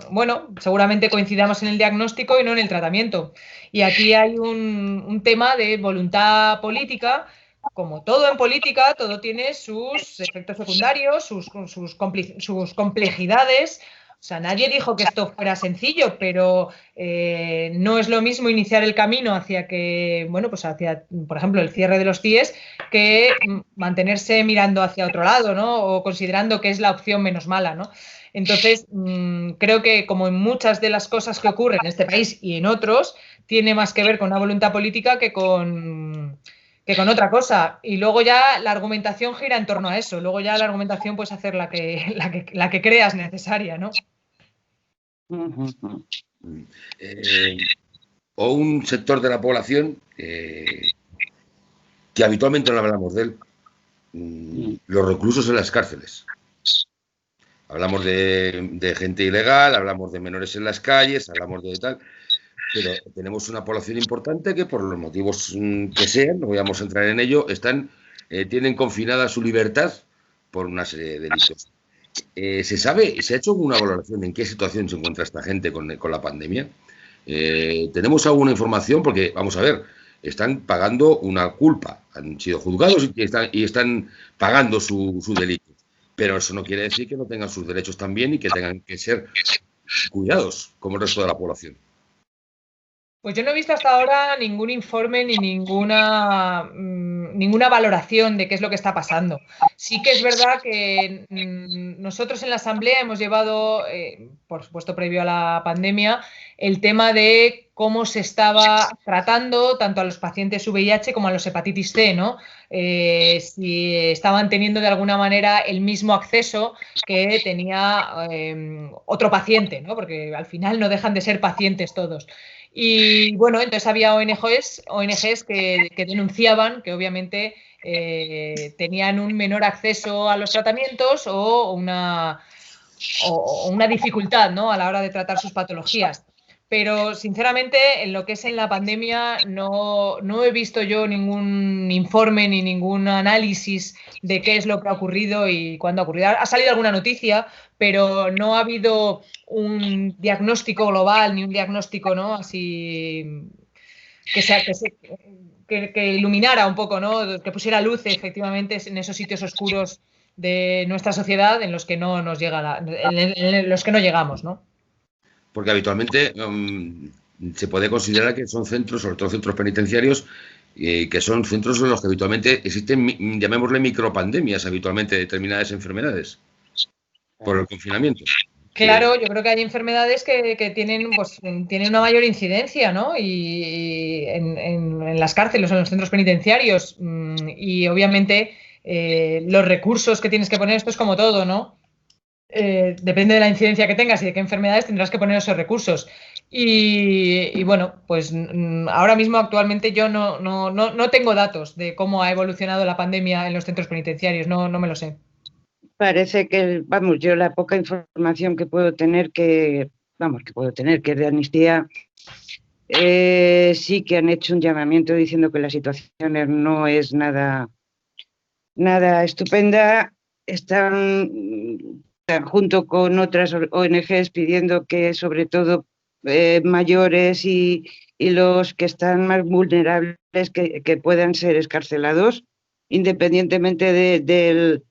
Speaker 4: bueno, seguramente coincidamos en el diagnóstico y no en el tratamiento. Y aquí hay un tema de voluntad política. Como todo en política, todo tiene sus efectos secundarios, sus complejidades. O sea, nadie dijo que esto fuera sencillo, pero no es lo mismo iniciar el camino hacia hacia, por ejemplo, el cierre de los CIEs, que mantenerse mirando hacia otro lado, ¿no? O considerando que es la opción menos mala, ¿no? Entonces, creo que, como en muchas de las cosas que ocurren en este país y en otros, tiene más que ver con una voluntad política que con otra cosa. Y luego ya la argumentación gira en torno a eso. Luego ya la argumentación puedes hacer la que creas necesaria, ¿no?
Speaker 1: O un sector de la población que habitualmente no hablamos de él, los reclusos en las cárceles. Hablamos de gente ilegal, hablamos de menores en las calles, hablamos de tal, pero tenemos una población importante que, por los motivos que sean, no vamos a entrar en ello, tienen confinada su libertad por una serie de delitos. ¿Se sabe, se ha hecho alguna valoración en qué situación se encuentra esta gente con la pandemia? ¿Tenemos alguna información? Porque, vamos a ver, están pagando una culpa, han sido juzgados y están pagando su delito. Pero eso no quiere decir que no tengan sus derechos también y que tengan que ser cuidados como el resto de la población.
Speaker 4: Pues yo no he visto hasta ahora ningún informe ni ninguna valoración de qué es lo que está pasando. Sí que es verdad que nosotros en la Asamblea hemos llevado, por supuesto previo a la pandemia, el tema de cómo se estaba tratando tanto a los pacientes VIH como a los hepatitis C, ¿no? Si estaban teniendo de alguna manera el mismo acceso que tenía otro paciente, ¿no? Porque al final no dejan de ser pacientes todos. Y bueno, entonces había ONGs que denunciaban que obviamente tenían un menor acceso a los tratamientos o una dificultad, ¿no? A la hora de tratar sus patologías. Pero, sinceramente, en lo que es en la pandemia, no he visto yo ningún informe ni ningún análisis de qué es lo que ha ocurrido y cuándo ha ocurrido. Ha salido alguna noticia, pero no ha habido un diagnóstico global ni un diagnóstico, ¿no? Así que iluminara un poco, ¿no? Que pusiera luz, efectivamente, en esos sitios oscuros de nuestra sociedad en los que no nos llega en los que no llegamos, ¿no?
Speaker 1: Porque habitualmente se puede considerar que son centros, sobre todo centros penitenciarios, que son centros en los que habitualmente existen, llamémosle micropandemias, habitualmente determinadas enfermedades por el confinamiento.
Speaker 4: Claro, yo creo que hay enfermedades que tienen, pues, tienen una mayor incidencia, ¿no? Y en las cárceles o en los centros penitenciarios. Y obviamente los recursos que tienes que poner, esto es como todo, ¿no? Depende de la incidencia que tengas y de qué enfermedades tendrás que poner esos recursos. Y bueno, pues ahora mismo actualmente yo no tengo datos de cómo ha evolucionado la pandemia en los centros penitenciarios, no me lo sé.
Speaker 2: Parece que, vamos, yo la poca información que puedo tener, que es de Amnistía, sí que han hecho un llamamiento diciendo que la situación no es nada estupenda. Están junto con otras ONGs pidiendo que sobre todo mayores y los que están más vulnerables que puedan ser excarcelados, independientemente del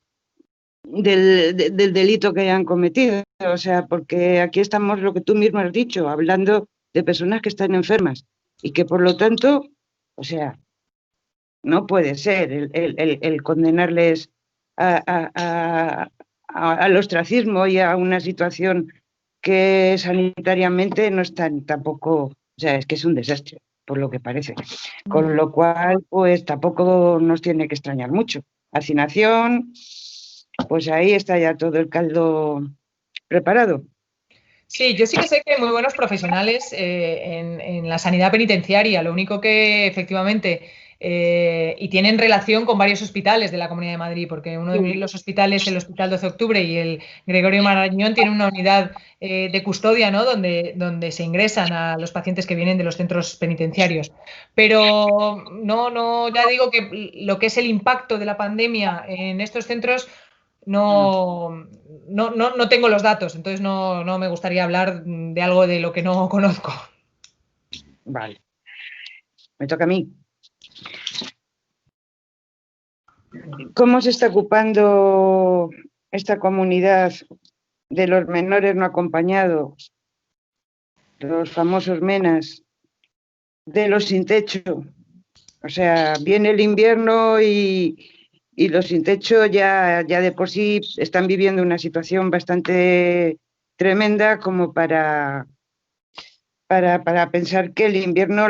Speaker 2: delito que hayan cometido. O sea, porque aquí estamos, lo que tú mismo has dicho, hablando de personas que están enfermas y que por lo tanto, o sea, no puede ser el condenarles al ostracismo y a una situación que sanitariamente no están tampoco, o sea, es que es un desastre, por lo que parece. Con lo cual, pues tampoco nos tiene que extrañar mucho. Hacinación, pues ahí está ya todo el caldo preparado.
Speaker 4: Sí, yo sí que sé que hay muy buenos profesionales en la sanidad penitenciaria, lo único que efectivamente, y tienen relación con varios hospitales de la Comunidad de Madrid, porque uno de los hospitales, el Hospital 12 de Octubre y el Gregorio Marañón, tienen una unidad de custodia, ¿no? donde se ingresan a los pacientes que vienen de los centros penitenciarios. Pero ya digo que lo que es el impacto de la pandemia en estos centros no tengo los datos, entonces no me gustaría hablar de algo de lo que no conozco.
Speaker 2: Vale. Me toca a mí. ¿Cómo se está ocupando esta comunidad de los menores no acompañados, los famosos MENAs, de los sin techo? O sea, viene el invierno y los sin techo ya de por sí están viviendo una situación bastante tremenda como para pensar que el invierno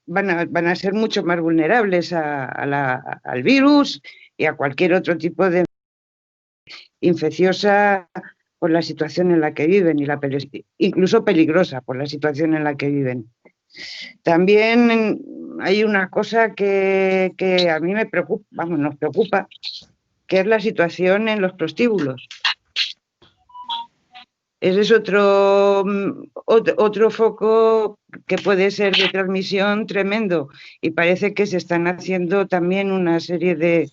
Speaker 2: van a ser mucho más vulnerables al virus y a cualquier otro tipo de infecciosa por la situación en la que viven y incluso peligrosa por la situación en la que viven. También hay una cosa que a mí me preocupa, nos preocupa, que es la situación en los prostíbulos. Ese es otro foco que puede ser de transmisión tremendo y parece que se están haciendo también una serie de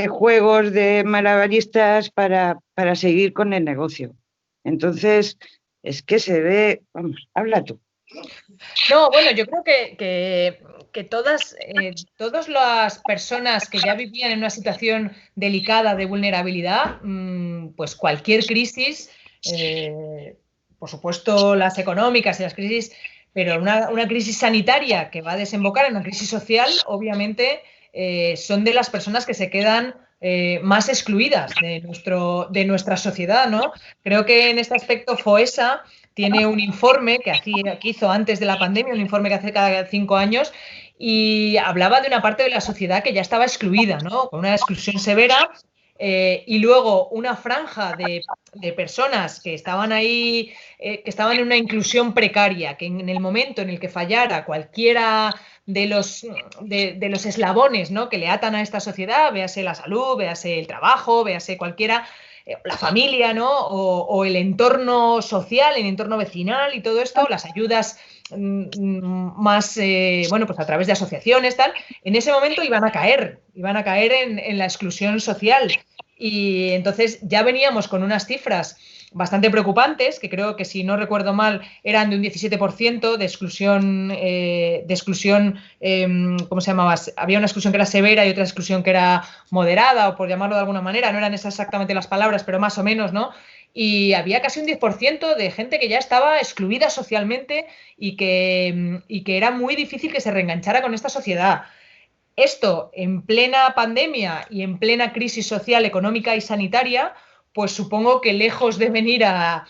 Speaker 2: juegos de malabaristas para seguir con el negocio. Entonces, es que se ve, vamos, habla tú.
Speaker 4: No, bueno, yo creo que todas las personas que ya vivían en una situación delicada de vulnerabilidad, pues cualquier crisis, por supuesto las económicas y las crisis, pero una crisis sanitaria que va a desembocar en una crisis social, obviamente son de las personas que se quedan más excluidas de nuestra sociedad, ¿no? Creo que en este aspecto FOESA tiene un informe que hizo antes de la pandemia, un informe que hace cada 5 años, y hablaba de una parte de la sociedad que ya estaba excluida, ¿no? Con una exclusión severa, y luego una franja de personas que estaban ahí, que estaban en una inclusión precaria, que en el momento en el que fallara cualquiera de los eslabones, ¿no? que le atan a esta sociedad, véase la salud, véase el trabajo, véase cualquiera, la familia, ¿no? O el entorno social, el entorno vecinal y todo esto, las ayudas más, bueno, pues a través de asociaciones, tal, en ese momento iban a caer en la exclusión social. Y entonces ya veníamos con unas cifras bastante preocupantes, que creo que, si no recuerdo mal, eran de un 17% de exclusión, ¿cómo se llamaba? Había una exclusión que era severa y otra exclusión que era moderada, o por llamarlo de alguna manera, no eran esas exactamente las palabras, pero más o menos, ¿no? Y había casi un 10% de gente que ya estaba excluida socialmente y que era muy difícil que se reenganchara con esta sociedad. Esto en plena pandemia y en plena crisis social, económica y sanitaria, pues supongo que lejos de venir a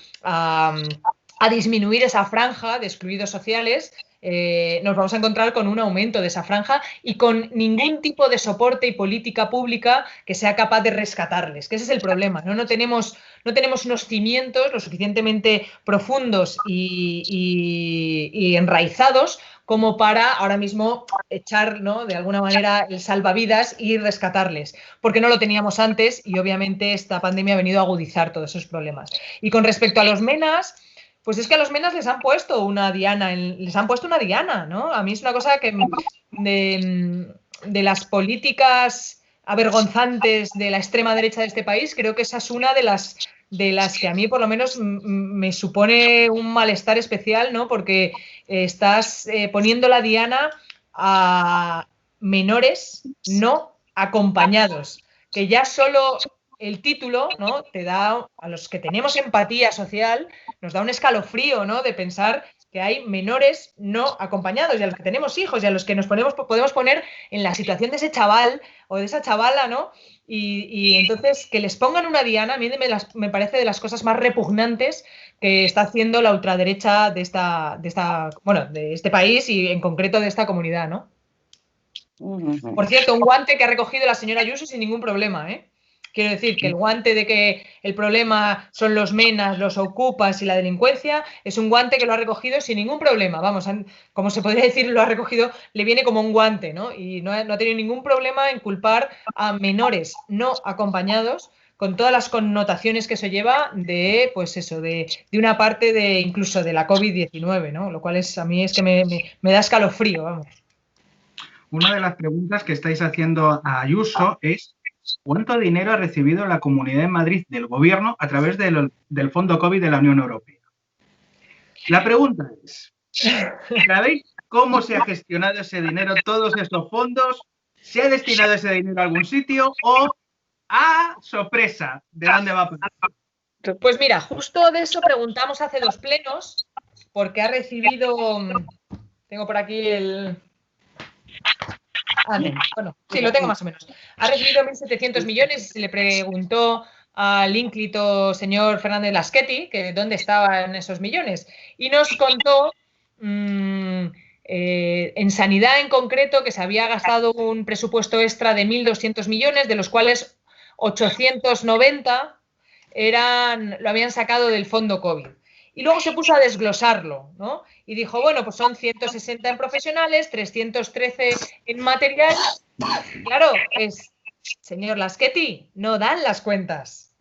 Speaker 4: disminuir esa franja de excluidos sociales, nos vamos a encontrar con un aumento de esa franja y con ningún tipo de soporte y política pública que sea capaz de rescatarles, que ese es el problema, ¿no? No tenemos unos cimientos lo suficientemente profundos y enraizados como para ahora mismo echar, ¿no?, de alguna manera el salvavidas y rescatarles, porque no lo teníamos antes y obviamente esta pandemia ha venido a agudizar todos esos problemas. Y con respecto a los MENAs, pues es que a los MENAs les han puesto una diana, ¿no? A mí es una cosa que de las políticas avergonzantes de la extrema derecha de este país, creo que esa es una de las que a mí por lo menos me supone un malestar especial, ¿no? Porque estás poniendo la diana a menores no acompañados, que ya solo el título, ¿no?, te da, a los que tenemos empatía social, nos da un escalofrío, ¿no?, de pensar que hay menores no acompañados, y a los que tenemos hijos y a los que nos podemos poner en la situación de ese chaval o de esa chavala, ¿no? Y entonces que les pongan una diana a mí me parece de las cosas más repugnantes que está haciendo la ultraderecha de este país y en concreto de esta comunidad, ¿no? Por cierto, un guante que ha recogido la señora Ayuso sin ningún problema, ¿eh? Quiero decir que el guante de que el problema son los MENAs, los ocupas y la delincuencia es un guante que lo ha recogido sin ningún problema. Vamos, como se podría decir, lo ha recogido, le viene como un guante, ¿no? Y no ha tenido ningún problema en culpar a menores no acompañados, con todas las connotaciones que eso lleva de, pues eso, de una parte de incluso de la COVID-19, ¿no? Lo cual a mí es que me da escalofrío, vamos.
Speaker 3: Una de las preguntas que estáis haciendo a Ayuso es: ¿cuánto dinero ha recibido la Comunidad de Madrid del Gobierno a través del Fondo COVID de la Unión Europea? La pregunta es: ¿sabéis cómo se ha gestionado ese dinero, todos estos fondos? ¿Se ha destinado ese dinero a algún sitio o a sorpresa? ¿De dónde va a pasar?
Speaker 4: Pues mira, justo de eso preguntamos hace 2 plenos, porque ha recibido... Tengo por aquí el... bueno, sí, lo tengo más o menos. Ha recibido 1.700 millones y se le preguntó al ínclito señor Fernández Laschetti que dónde estaban esos millones. Y nos contó, en sanidad en concreto, que se había gastado un presupuesto extra de 1.200 millones, de los cuales 890 lo habían sacado del fondo COVID. Y luego se puso a desglosarlo, ¿no? Y dijo, bueno, pues son 160 en profesionales, 313 en material. Claro, señor Laschetti, no dan las cuentas.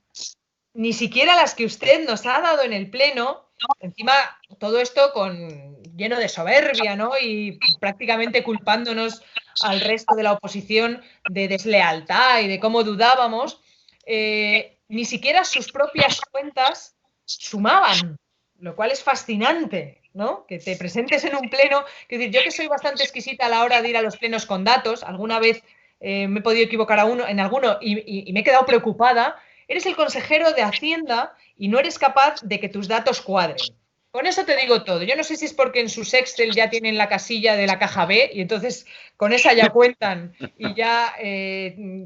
Speaker 4: Ni siquiera las que usted nos ha dado en el pleno. Encima, todo esto lleno de soberbia, ¿no? Y prácticamente culpándonos al resto de la oposición de deslealtad y de cómo dudábamos. Ni siquiera sus propias cuentas sumaban, lo cual es fascinante, ¿no? Que te presentes en un pleno. Es decir, yo que soy bastante exquisita a la hora de ir a los plenos con datos, alguna vez me he podido equivocar en alguno y me he quedado preocupada. Eres el consejero de Hacienda y no eres capaz de que tus datos cuadren. Con eso te digo todo. Yo no sé si es porque en sus Excel ya tienen la casilla de la caja B y entonces con esa ya cuentan y ya... dan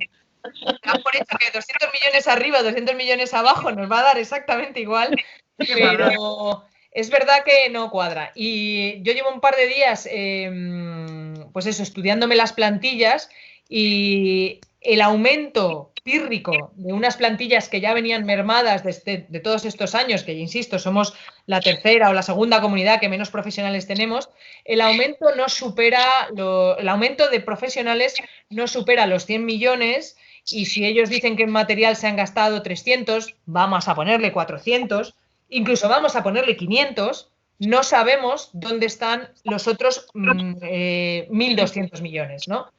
Speaker 4: por hecho que 200 millones arriba, 200 millones abajo nos va a dar exactamente igual, pero es verdad que no cuadra. Y yo llevo un par de días, pues eso, estudiándome las plantillas y el aumento pírrico de unas plantillas que ya venían mermadas de todos estos años, que insisto, somos la tercera o la segunda comunidad que menos profesionales tenemos, el aumento de profesionales no supera los 100 millones. Y si ellos dicen que en material se han gastado 300, vamos a ponerle 400, incluso vamos a ponerle 500, no sabemos dónde están los otros 1.200 millones, ¿no?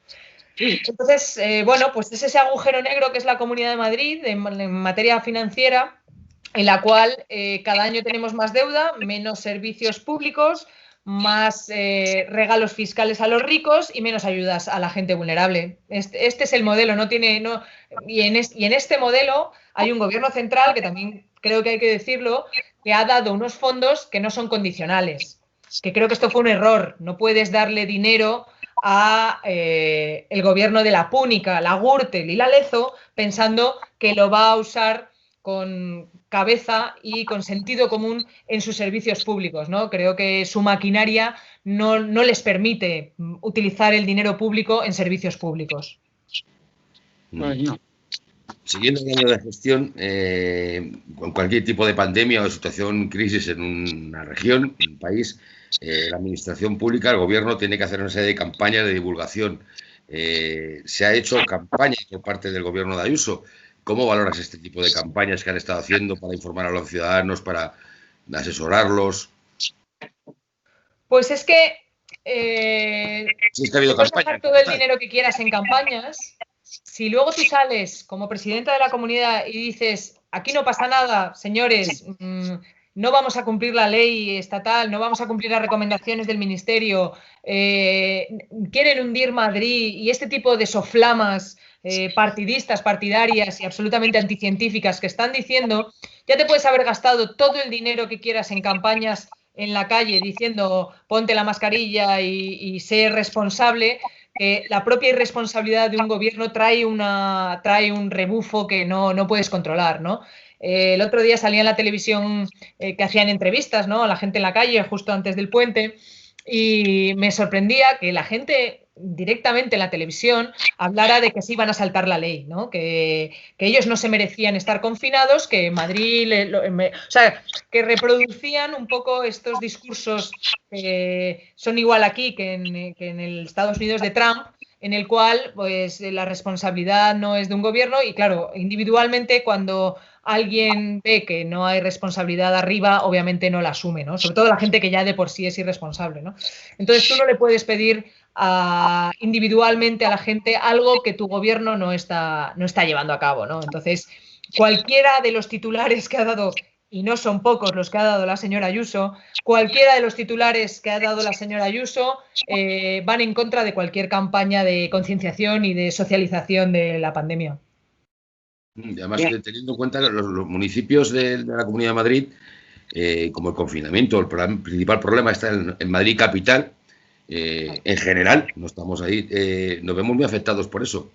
Speaker 4: Entonces, bueno, pues es ese agujero negro que es la Comunidad de Madrid en materia financiera, en la cual cada año tenemos más deuda, menos servicios públicos, más regalos fiscales a los ricos y menos ayudas a la gente vulnerable. Este es el modelo, y en este modelo hay un gobierno central, que también creo que hay que decirlo, que ha dado unos fondos que no son condicionales, que creo que esto fue un error. No puedes darle dinero a el gobierno de la Púnica, la Gürtel y la Lezo pensando que lo va a usar con cabeza y con sentido común en sus servicios públicos, ¿no? Creo que su maquinaria no les permite utilizar el dinero público en servicios públicos.
Speaker 2: Bueno.
Speaker 1: Siguiendo hablando de gestión, con cualquier tipo de pandemia o situación, crisis en una región, en un país, la administración pública, el gobierno, tiene que hacer una serie de campañas de divulgación. Se ha hecho campaña por parte del gobierno de Ayuso. ¿Cómo valoras este tipo de campañas que han estado haciendo para informar a los ciudadanos, para asesorarlos?
Speaker 4: Pues es que
Speaker 1: sí, es que ha habido
Speaker 4: puedes
Speaker 1: campañas.
Speaker 4: gastar todo el dinero que quieras en campañas. Si luego tú sales como presidenta de la comunidad y dices, aquí no pasa nada, señores, no vamos a cumplir la ley estatal, no vamos a cumplir las recomendaciones del ministerio, quieren hundir Madrid y este tipo de soflamas partidistas, partidarias y absolutamente anticientíficas que están diciendo, ya te puedes haber gastado todo el dinero que quieras en campañas en la calle diciendo ponte la mascarilla y sé responsable, que la propia irresponsabilidad de un gobierno trae un rebufo que no puedes controlar, ¿no? El otro día salía en la televisión que hacían entrevistas, ¿no?, a la gente en la calle justo antes del puente, y me sorprendía que la gente directamente en la televisión hablara de que se iban a saltar la ley, ¿no? Que ellos no se merecían estar confinados, que Madrid, o sea, que reproducían un poco estos discursos que son igual aquí que en el Estados Unidos de Trump, en el cual pues la responsabilidad no es de un gobierno y claro, individualmente cuando alguien ve que no hay responsabilidad arriba, obviamente no la asume, ¿no? Sobre todo la gente que ya de por sí es irresponsable, ¿no? Entonces tú no le puedes pedir individualmente a la gente algo que tu gobierno no está llevando a cabo, ¿no? Entonces, cualquiera de los titulares que ha dado, y no son pocos los que ha dado la señora Ayuso, cualquiera de los titulares que ha dado la señora Ayuso van en contra de cualquier campaña de concienciación y de socialización de la pandemia.
Speaker 1: Y además, teniendo en cuenta que los municipios de la Comunidad de Madrid, como el confinamiento, el principal problema está en Madrid capital, en general, no estamos ahí, nos vemos muy afectados por eso,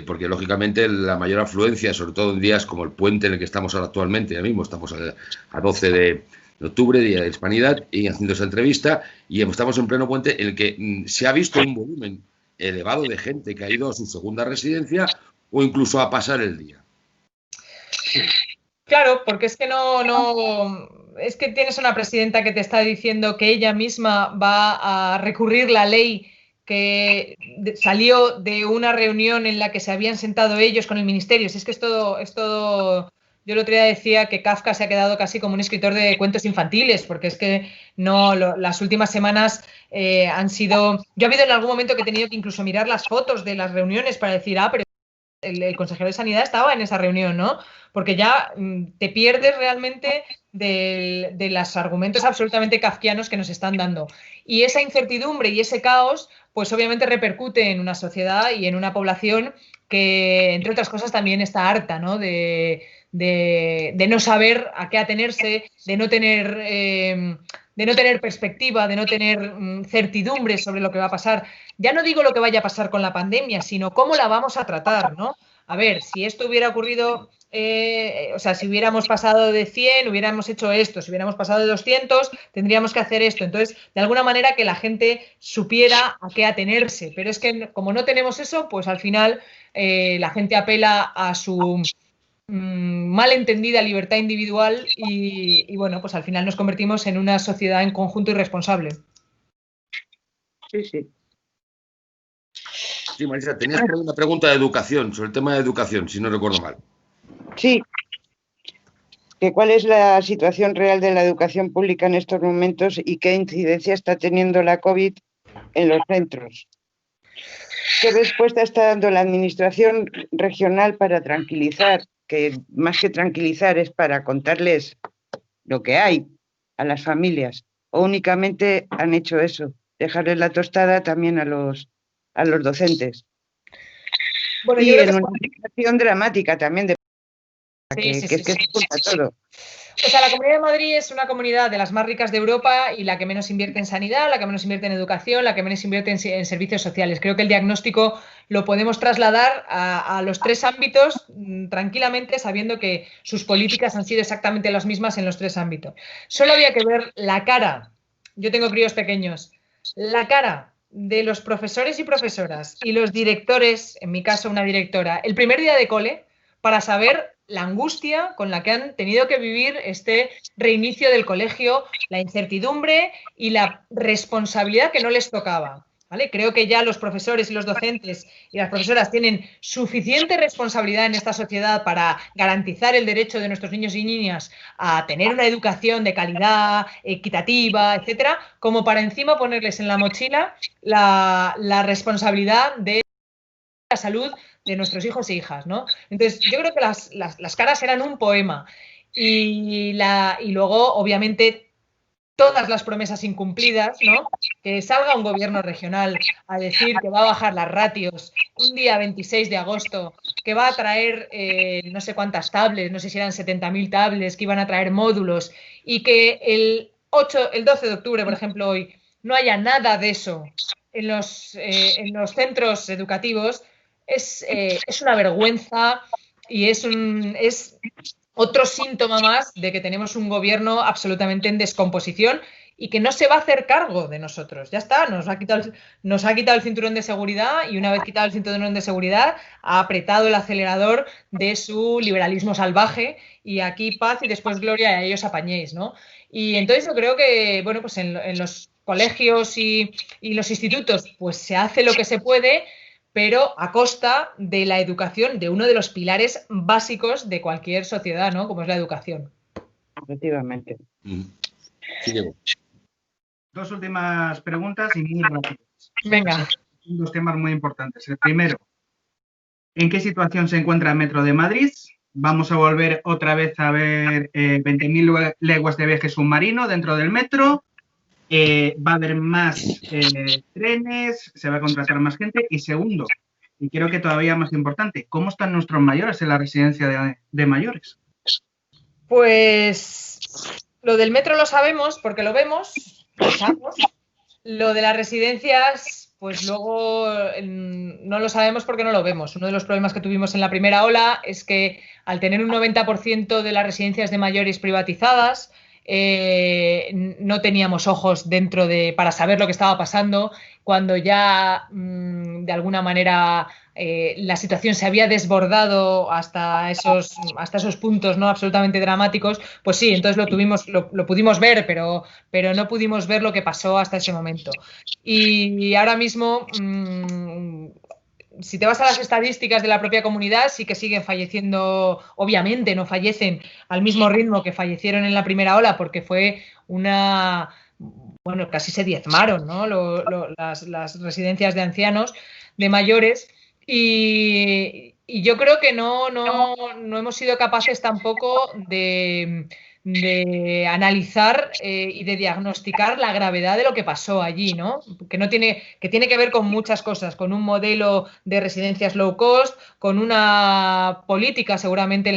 Speaker 1: porque lógicamente la mayor afluencia, sobre todo en días como el puente en el que estamos ahora actualmente, ahora mismo estamos a 12 de octubre, Día de Hispanidad, y haciendo esa entrevista, y estamos en pleno puente en el que se ha visto un volumen elevado de gente que ha ido a su segunda residencia o incluso a pasar el día.
Speaker 4: Claro, porque es que es que tienes una presidenta que te está diciendo que ella misma va a recurrir la ley que salió de una reunión en la que se habían sentado ellos con el ministerio. Si es que es todo. Yo el otro día decía que Kafka se ha quedado casi como un escritor de cuentos infantiles, porque es que las últimas semanas han sido. Yo ha habido en algún momento que he tenido que incluso mirar las fotos de las reuniones para decir, pero el consejero de Sanidad estaba en esa reunión, ¿no? Porque ya te pierdes realmente de los argumentos absolutamente kafkianos que nos están dando. Y esa incertidumbre y ese caos, pues obviamente repercute en una sociedad y en una población que, entre otras cosas, también está harta, ¿no? De no saber a qué atenerse, de no tener perspectiva, de no tener certidumbre sobre lo que va a pasar. Ya no digo lo que vaya a pasar con la pandemia, sino cómo la vamos a tratar, ¿no? A ver, si esto hubiera ocurrido, o sea, si hubiéramos pasado de 100, hubiéramos hecho esto, si hubiéramos pasado de 200, tendríamos que hacer esto. Entonces, de alguna manera que la gente supiera a qué atenerse. Pero es que como no tenemos eso, pues al final la gente apela a su malentendida libertad individual y bueno, pues al final nos convertimos en una sociedad en conjunto irresponsable.
Speaker 2: Sí, sí.
Speaker 1: Sí, Marisa, tenías una pregunta de educación, sobre el tema de educación, si no recuerdo mal.
Speaker 2: Sí. ¿Cuál es la situación real de la educación pública en estos momentos y qué incidencia está teniendo la COVID en los centros? ¿Qué respuesta está dando la administración regional para tranquilizar? Que más que tranquilizar es para contarles lo que hay a las familias. ¿O únicamente han hecho eso? Dejarles la tostada también a los docentes.
Speaker 4: Bueno,
Speaker 2: y
Speaker 4: yo creo
Speaker 2: en
Speaker 4: que
Speaker 2: una situación dramática también de
Speaker 4: sí,
Speaker 2: que se junta todo.
Speaker 4: O sea, la Comunidad de Madrid es una comunidad de las más ricas de Europa y la que menos invierte en sanidad, la que menos invierte en educación, la que menos invierte en servicios sociales. Creo que el diagnóstico lo podemos trasladar a los tres ámbitos tranquilamente, sabiendo que sus políticas han sido exactamente las mismas en los tres ámbitos. Solo había que ver la cara, yo tengo críos pequeños, la cara de los profesores y profesoras y los directores, en mi caso una directora, el primer día de cole, para saber la angustia con la que han tenido que vivir este reinicio del colegio, la incertidumbre y la responsabilidad que no les tocaba. ¿Vale? Creo que ya los profesores y los docentes y las profesoras tienen suficiente responsabilidad en esta sociedad para garantizar el derecho de nuestros niños y niñas a tener una educación de calidad, equitativa, etcétera, como para encima ponerles en la mochila la responsabilidad de la salud de nuestros hijos e hijas, ¿no? Entonces, yo creo que las caras eran un poema y luego, obviamente, todas las promesas incumplidas, ¿no? Que salga un gobierno regional a decir que va a bajar las ratios un día 26 de agosto, que va a traer no sé cuántas tablets, no sé si eran 70.000 tablets, que iban a traer módulos y que el 12 de octubre, por ejemplo, hoy, no haya nada de eso en los centros educativos, es una vergüenza y es otro síntoma más de que tenemos un gobierno absolutamente en descomposición y que no se va a hacer cargo de nosotros. Ya está, nos ha quitado el cinturón de seguridad y una vez quitado el cinturón de seguridad ha apretado el acelerador de su liberalismo salvaje y aquí paz y después gloria y a ellos apañéis, ¿no? Y entonces yo creo que, bueno, pues en los colegios y los institutos pues se hace lo que se puede, pero a costa de la educación, de uno de los pilares básicos de cualquier sociedad, ¿no? Como es la educación.
Speaker 2: Efectivamente.
Speaker 1: Sí, Diego.
Speaker 3: Dos últimas preguntas y muy rápidas.
Speaker 4: Venga.
Speaker 3: Dos temas muy importantes. El primero, ¿en qué situación se encuentra el Metro de Madrid? Vamos a volver otra vez a ver 20.000 leguas de viaje submarino dentro del metro. Va a haber más trenes, se va a contratar más gente. Y segundo, y creo que todavía más importante, ¿cómo están nuestros mayores en la residencia de mayores?
Speaker 4: Pues lo del metro lo sabemos porque lo vemos, pensamos. Lo de las residencias, pues luego no lo sabemos porque no lo vemos. Uno de los problemas que tuvimos en la primera ola es que al tener un 90% de las residencias de mayores privatizadas, no teníamos ojos para saber lo que estaba pasando cuando ya de alguna manera la situación se había desbordado hasta esos puntos, ¿no? Absolutamente dramáticos. Pues sí, entonces lo pudimos ver, pero no pudimos ver lo que pasó hasta ese momento. Y ahora mismo si te vas a las estadísticas de la propia comunidad, sí que siguen falleciendo, obviamente no fallecen al mismo ritmo que fallecieron en la primera ola, porque fue bueno, casi se diezmaron, ¿no? Las residencias de ancianos, de mayores, y yo creo que no hemos sido capaces tampoco de analizar y de diagnosticar la gravedad de lo que pasó allí, ¿no? Que tiene que ver con muchas cosas, con un modelo de residencias low cost, con una política seguramente en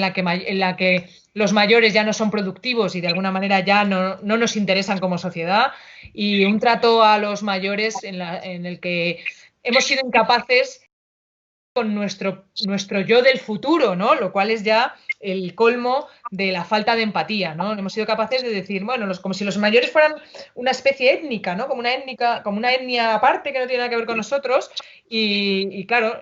Speaker 4: la que los mayores ya no son productivos y de alguna manera ya no nos interesan como sociedad, y un trato a los mayores en el que hemos sido incapaces con nuestro yo del futuro, ¿no? Lo cual es ya el colmo de la falta de empatía, ¿no? Hemos sido capaces de decir, bueno, como si los mayores fueran una especie étnica, ¿no? Como una etnia aparte que no tiene nada que ver con nosotros y claro,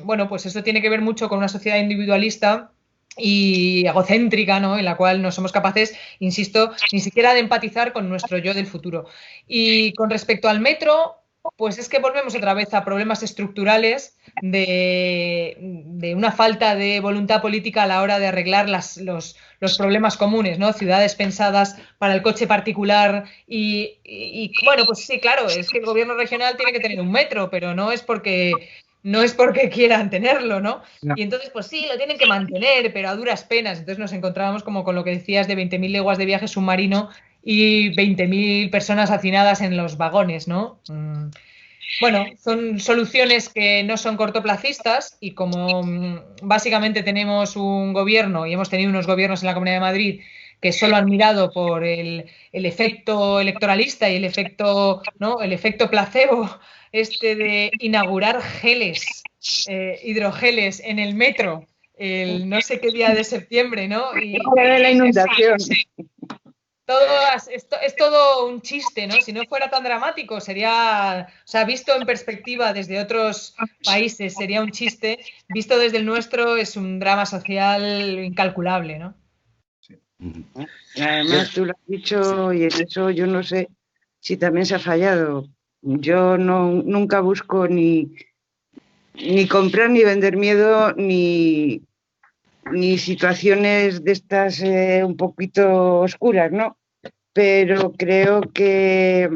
Speaker 4: bueno, pues eso tiene que ver mucho con una sociedad individualista y egocéntrica, ¿no? En la cual no somos capaces, insisto, ni siquiera de empatizar con nuestro yo del futuro. Y con respecto al metro, pues es que volvemos otra vez a problemas estructurales de una falta de voluntad política a la hora de arreglar los problemas comunes, ¿no? Ciudades pensadas para el coche particular y bueno, pues sí, claro, es que el gobierno regional tiene que tener un metro, pero no es porque quieran tenerlo, ¿no? Y entonces, pues sí, lo tienen que mantener, pero a duras penas. Entonces nos encontrábamos como con lo que decías de 20.000 leguas de viaje submarino y 20.000 personas hacinadas en los vagones, ¿no? Bueno, son soluciones que no son cortoplacistas y como básicamente tenemos un gobierno y hemos tenido unos gobiernos en la Comunidad de Madrid que solo han mirado por el efecto electoralista y el efecto, ¿no? El efecto placebo de inaugurar geles, hidrogeles en el metro el no sé qué día de septiembre, ¿no? Y
Speaker 2: de la inundación.
Speaker 4: Es todo un chiste, ¿no? Si no fuera tan dramático, sería, o sea, visto en perspectiva desde otros países sería un chiste, visto desde el nuestro es un drama social incalculable, ¿no?
Speaker 3: Sí.
Speaker 2: Además, tú lo has dicho y en eso yo no sé si también se ha fallado. Yo nunca busco ni comprar ni vender miedo ni situaciones de estas un poquito oscuras, ¿no? Pero creo que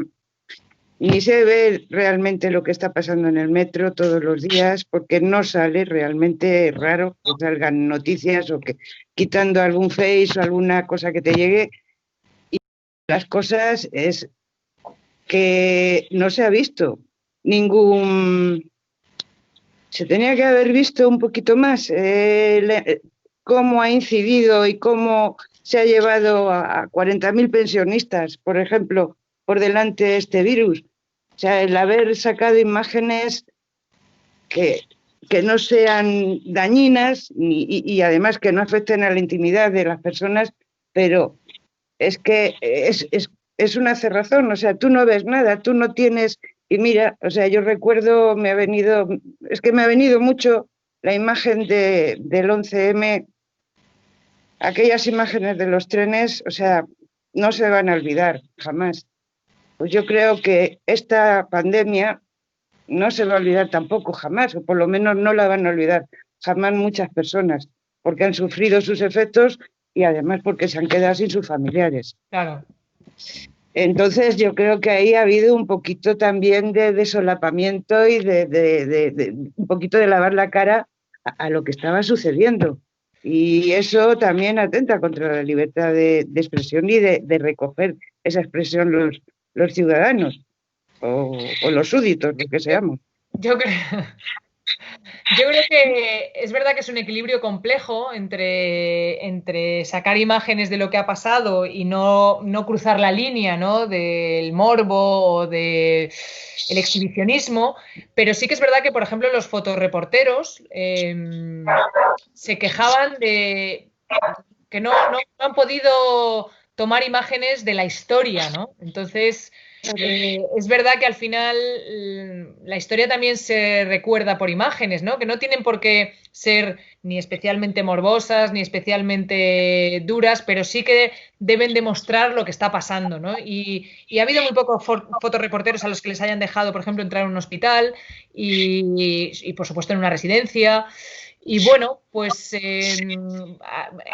Speaker 2: ni se ve realmente lo que está pasando en el metro todos los días, porque no sale, realmente raro que salgan noticias o que quitando algún face o alguna cosa que te llegue. Y las cosas es que no se ha visto ningún... Se tenía que haber visto un poquito más cómo ha incidido y cómo se ha llevado a 40.000 pensionistas, por ejemplo, por delante este virus. O sea, el haber sacado imágenes que no sean dañinas y además que no afecten a la intimidad de las personas, pero es que es una cerrazón, o sea, tú no ves nada, tú no tienes... Y mira, o sea, yo recuerdo, me ha venido mucho la imagen del 11M, aquellas imágenes de los trenes, o sea, no se van a olvidar jamás. Pues yo creo que esta pandemia no se va a olvidar tampoco jamás, o por lo menos no la van a olvidar jamás muchas personas, porque han sufrido sus efectos y además porque se han quedado sin sus familiares.
Speaker 4: Claro.
Speaker 2: Entonces yo creo que ahí ha habido un poquito también de solapamiento y de un poquito de lavar la cara a lo que estaba sucediendo. Y eso también atenta contra la libertad de expresión y de recoger esa expresión los ciudadanos o los súbditos, lo que seamos.
Speaker 4: Yo creo que es verdad que es un equilibrio complejo entre sacar imágenes de lo que ha pasado y no cruzar la línea, ¿no? Del morbo o del exhibicionismo, pero sí que es verdad que, por ejemplo, los fotoreporteros se quejaban de que no han podido tomar imágenes de la historia, ¿no? Entonces... es verdad que al final la historia también se recuerda por imágenes, ¿no? Que no tienen por qué ser ni especialmente morbosas ni especialmente duras, pero sí que deben demostrar lo que está pasando, ¿no? Y ha habido muy pocos fotoreporteros a los que les hayan dejado, por ejemplo, entrar en un hospital y por supuesto, en una residencia. Y bueno, pues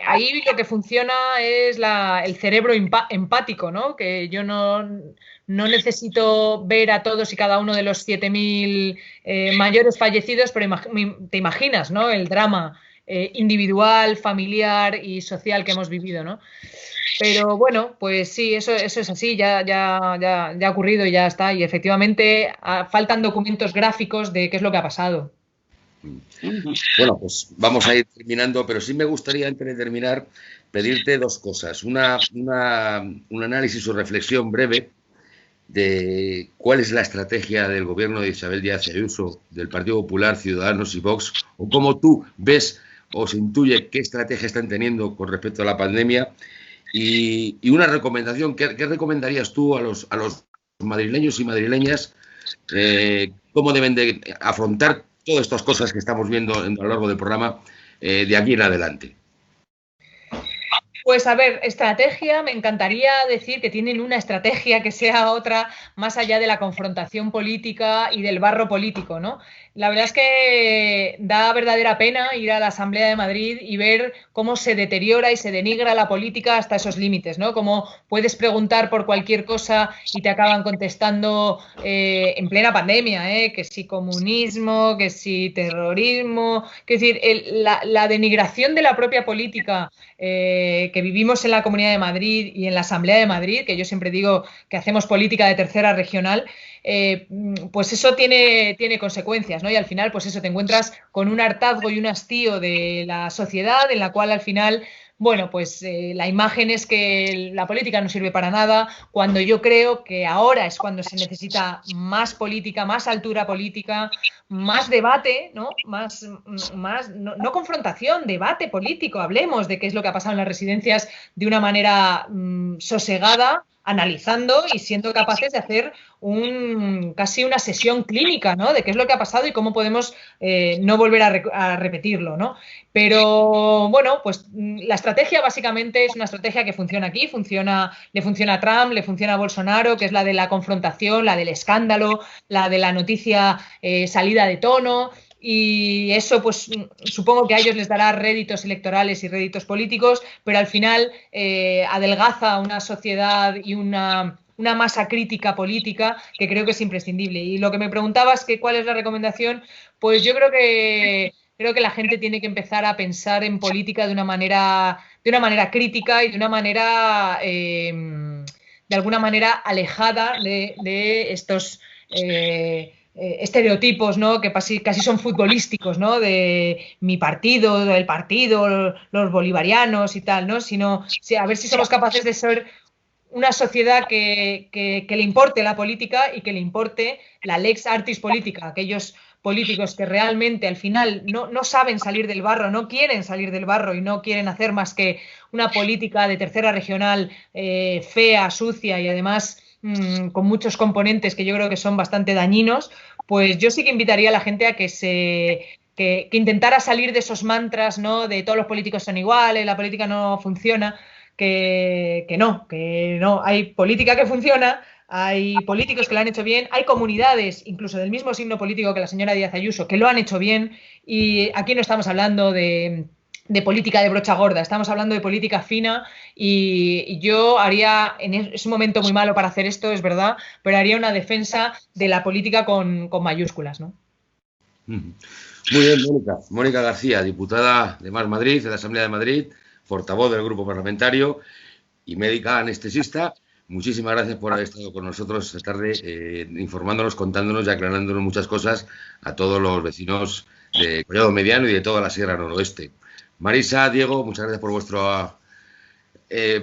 Speaker 4: ahí lo que funciona es el cerebro empático, ¿no? Que yo no necesito ver a todos y cada uno de los 7.000 mayores fallecidos, pero te imaginas, ¿no? El drama individual, familiar y social que hemos vivido, ¿no? Pero bueno, pues sí, eso es así, ya ha ocurrido y ya está. Y efectivamente faltan documentos gráficos de qué es lo que ha pasado.
Speaker 1: Bueno, pues vamos a ir terminando, pero sí me gustaría, antes de terminar, pedirte dos cosas. Un análisis o reflexión breve de cuál es la estrategia del gobierno de Isabel Díaz Ayuso, del Partido Popular, Ciudadanos y Vox, o cómo tú ves o se intuye qué estrategia están teniendo con respecto a la pandemia. Y una recomendación, ¿qué recomendarías tú a los madrileños y madrileñas? ¿Cómo deben de afrontar todas estas cosas que estamos viendo a lo largo del programa de aquí en adelante?
Speaker 4: Pues a ver, estrategia, me encantaría decir que tienen una estrategia que sea otra más allá de la confrontación política y del barro político, ¿no? La verdad es que da verdadera pena ir a la Asamblea de Madrid y ver cómo se deteriora y se denigra la política hasta esos límites, ¿no? Cómo puedes preguntar por cualquier cosa y te acaban contestando en plena pandemia, que si comunismo, que si terrorismo, es decir, la denigración de la propia política que vivimos en la Comunidad de Madrid y en la Asamblea de Madrid, que yo siempre digo que hacemos política de tercera regional, pues eso tiene consecuencias, ¿no? Y al final, pues eso, te encuentras con un hartazgo y un hastío de la sociedad en la cual al final, bueno, pues la imagen es que la política no sirve para nada, cuando yo creo que ahora es cuando se necesita más política, más altura política, más debate, ¿no? No confrontación, debate político. Hablemos de qué es lo que ha pasado en las residencias de una manera sosegada, analizando y siendo capaces de hacer casi una sesión clínica, ¿no? De qué es lo que ha pasado y cómo podemos no volver a repetirlo, ¿no? Pero, bueno, pues la estrategia básicamente es una estrategia que funciona aquí, le funciona a Trump, le funciona a Bolsonaro, que es la de la confrontación, la del escándalo, la de la noticia salida de tono. Y eso, pues supongo que a ellos les dará réditos electorales y réditos políticos, pero al final adelgaza una sociedad y una masa crítica política que creo que es imprescindible. Y lo que me preguntabas, que cuál es la recomendación, pues yo creo que la gente tiene que empezar a pensar en política de una manera crítica y de una manera, de alguna manera, alejada de estos estereotipos, ¿no? Que casi son futbolísticos, ¿no? De mi partido, del partido, los bolivarianos y tal, ¿no? Sino a ver si somos capaces de ser una sociedad que le importe la política y que le importe la lex artis politica, aquellos políticos que realmente al final no saben salir del barro, no quieren salir del barro y no quieren hacer más que una política de tercera regional fea, sucia y además con muchos componentes que yo creo que son bastante dañinos, pues yo sí que invitaría a la gente a que intentara salir de esos mantras, ¿no? De todos los políticos son iguales, la política no funciona, que no, hay política que funciona, hay políticos que lo han hecho bien, hay comunidades, incluso del mismo signo político que la señora Díaz Ayuso, que lo han hecho bien, y aquí no estamos hablando de política de brocha gorda, estamos hablando de política fina, y yo haría, es un momento muy malo para hacer esto, es verdad, pero haría una defensa de la política con mayúsculas, ¿no?
Speaker 1: Muy bien, Mónica García, diputada de Más Madrid, de la Asamblea de Madrid, portavoz del grupo parlamentario y médica anestesista. Muchísimas gracias por haber estado con nosotros esta tarde, informándonos, contándonos y aclarándonos muchas cosas a todos los vecinos de Collado Mediano y de toda la Sierra Noroeste. Marisa, Diego, muchas gracias por vuestra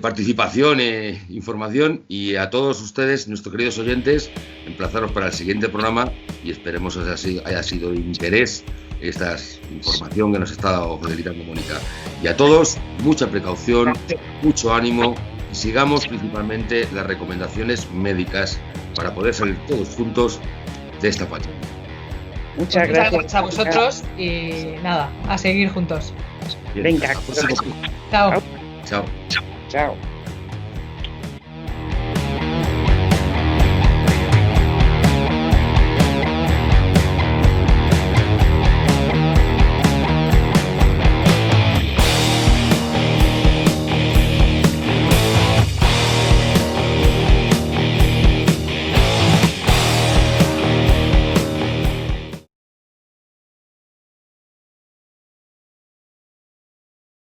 Speaker 1: participación e información, y a todos ustedes, nuestros queridos oyentes, emplazaros para el siguiente programa y esperemos que haya sido de interés esta información que nos está facilitando Mónica. Y a todos, mucha precaución, mucho ánimo y sigamos principalmente las recomendaciones médicas para poder salir todos juntos de esta pandemia.
Speaker 2: Muchas gracias
Speaker 4: a vosotros y nada, a seguir juntos.
Speaker 2: Venga.
Speaker 1: Chao. Chao.
Speaker 2: Chao.